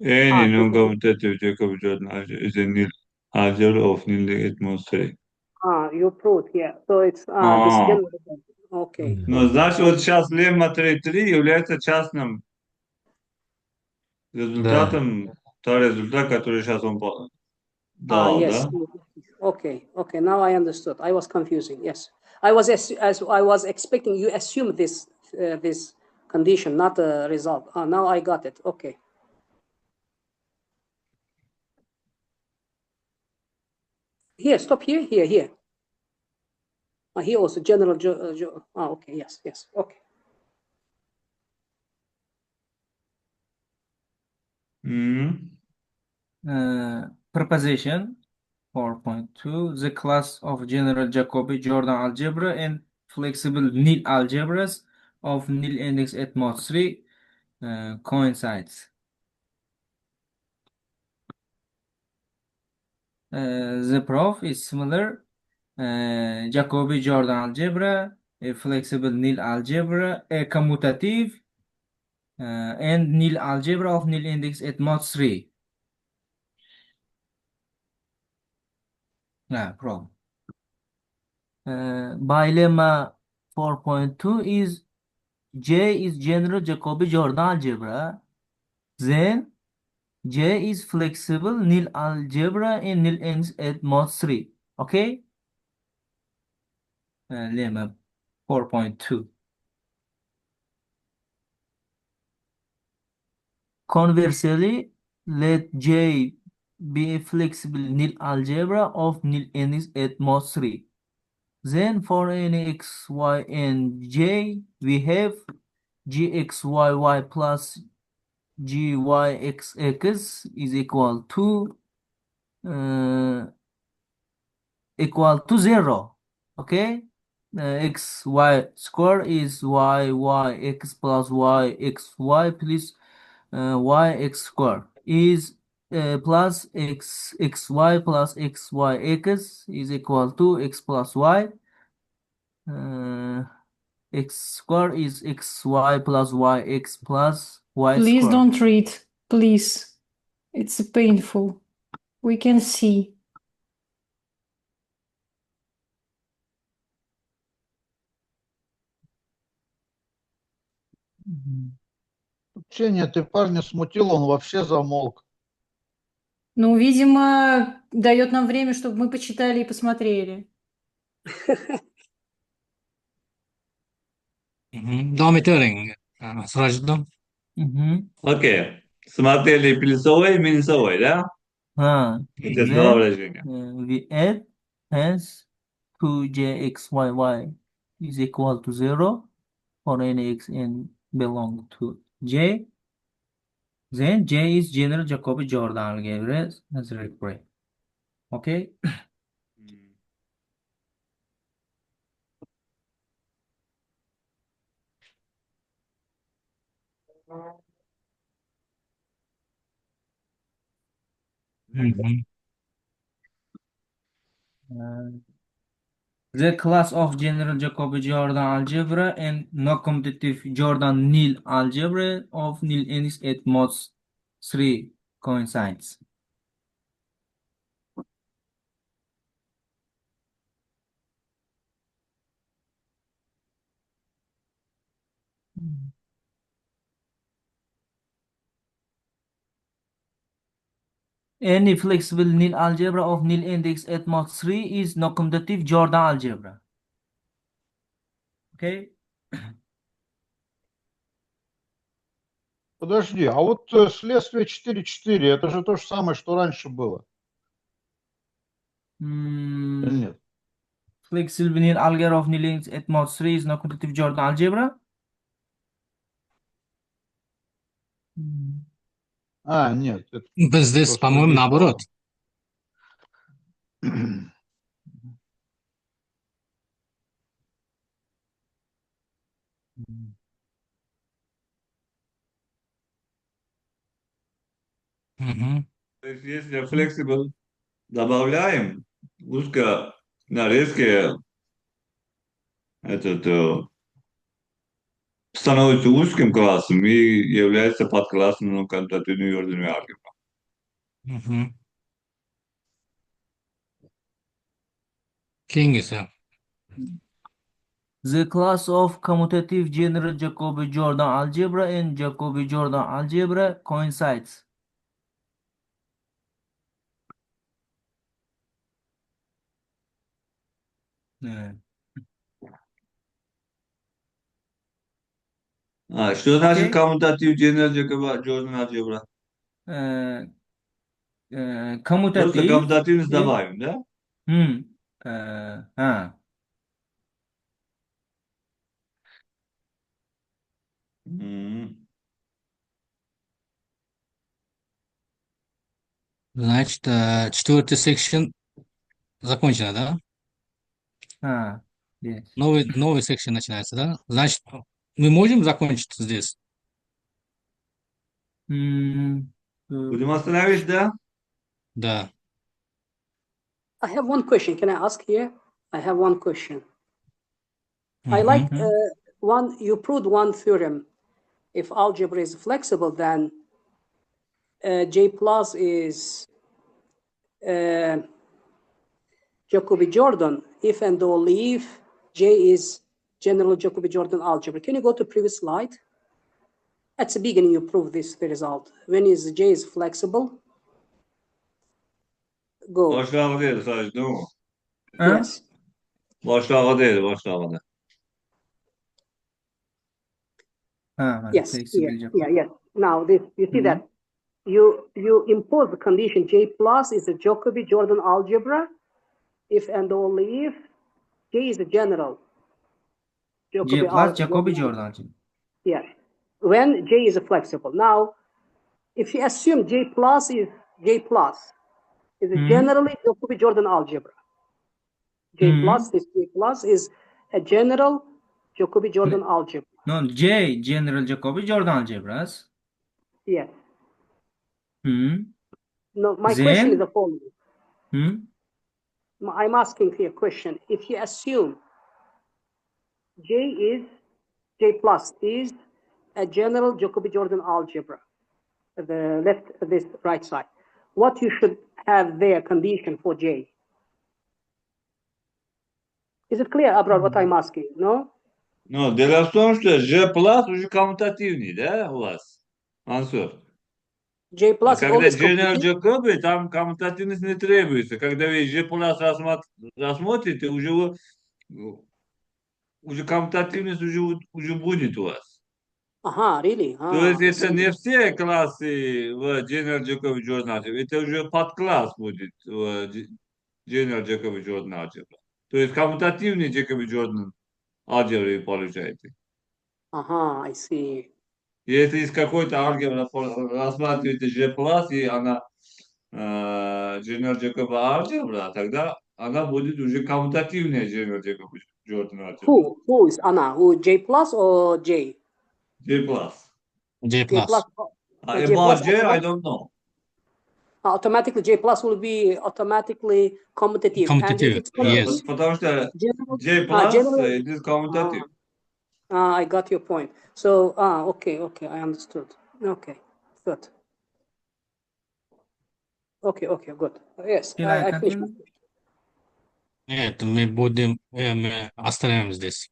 Any non-commutative Jacobi-Jordan algebra is a nil algebra of nil atmosphere. You proved, yeah. So it's this general. Okay. Ну, значит, вот сейчас лемма 3.3 является частным результатом, та результат, который сейчас он дал, yes. да? Okay. Now I understood. I was confusing. Yes, I was expecting you assume this condition, not a result. Now I got it. Okay. Here, stop here. Here. Here also general. Okay. Yes. Okay. Proposition 4.2. The class of general Jacobi-Jordan algebra and flexible nil algebras of nil index atmosphere coincides. The proof is similar. Jacobi-Jordan algebra, a flexible nil algebra, a commutative, and nil algebra of nil index at mod 3. Problem. By lemma 4.2 is J is general Jacobi-Jordan algebra. Then J is flexible nil algebra in nil index at mod 3. Okay? Lemma 4.2. Conversely, let J be a flexible nil algebra of nil index at mod 3. Then for any x, y, and j, we have gxyy plus gyxx is equal to 0. Okay? X y square is y x plus y x y plus y x square is plus x y plus x y x is equal to x plus y. X square is x y plus y x plus y Please square. don't read, please. It's painful. We can see. Учение ты парня смутил, он вообще замолк. Ну, видимо, дает нам время, чтобы мы почитали и посмотрели. Davam etavering. Sirajiddin. Окей. Смотрели плюсовой и минусовой, да? Then Это два выражения. we add Hence, 2jxyy is equal to 0 for any x n belong to J. Then J is general Jacobi-Jordan algebra as required. Okay. Mhm. The class of general Jacobi-Jordan algebra and non-commutative Jordan-Nil algebra of Nil n is at most 3 coincides. Any flexible Nil algebra of Nil index at most 3 is non-commutative Jordan algebra. Okay. Подожди, а вот следствие 4-4, это же то же самое, что раньше было. Или нет? Flexible Nil algebra of Nil index at most 3 is non-commutative Jordan algebra. Нет. Это Здесь, то, что по-моему, здесь наоборот. было. Мгм. То есть, если flexible добавляем узко нарезки, этот становится узким классом и является подклассом non-commutative Jordan алгебры. Мгм. Keyingisi. The class of commutative general Jacobi-Jordan algebra and Jacobi-Jordan algebra coincides. Что значит Okay. commutative general Jacobi-Jordan алгебра? Просто Commutative. коммутативность добавим, да? Значит, четвертый секшн закончено, да? Yes. Новый секшн начинается, да? Значит, мы можем закончить здесь? Будем остановить, да? Да. I have one question. Can I ask here? I have one question. I like one. You proved one theorem. If algebra is flexible, then J plus is Jacobi-Jordan. If and only if J is general Jacobi-Jordan algebra. Can you go to previous slide? At the beginning, you prove this the result. When is J is flexible? Go. Başlığa değil sadece değil mi? Yes. Başlığa değil, başlığa. Yes. Yeah. Now this, you see that you impose the condition J plus is a Jacobi-Jordan algebra if and only if J is a general J plus Jacobi-Jordan algebra. Yes. When J is flexible. Now, if you assume J plus is a generally Jacobi-Jordan algebra. J plus is a general Jacobi-Jordan algebra. No, J general Jacobi-Jordan algebras. Yes. No, my question is the following. I'm asking here a question. If you assume J plus is a general Jacobi-Jordan algebra, the left, this right side, what you should have there condition for J? Is it clear, Abrar, what I'm asking? No? Ну, дело в том, что G plus уже коммутативный, да, у вас? Ансур. J plus когда General Jacobi, там коммутативность не требуется. Когда вы G plus рассмотрите, уже коммутативность уже будет у вас. Ага, really? То есть это не все классы в General Jacobi Jordan, это уже подкласс будет. General Jacobi-Jordan алгебра. То есть коммутативный Jacobi-Jordan алгебры получаете. Ага, I see. Если из какой-то алгебры рассматриваете G+, и она General Jacobi алгебра, тогда она будет уже коммутативная General Jacobi-Jordan алгебра. Who is Anna? Who J plus or J? G+. J+. J plus. J About plus J, I don't know. automatically J plus will be automatically commutative. And if Commutative, it's yes. Потому что general, J+, general, it is commutative. I got your point. So, okay, I understood. Okay, good. Okay, good. Yes, I finished. Нет, мы оставим здесь.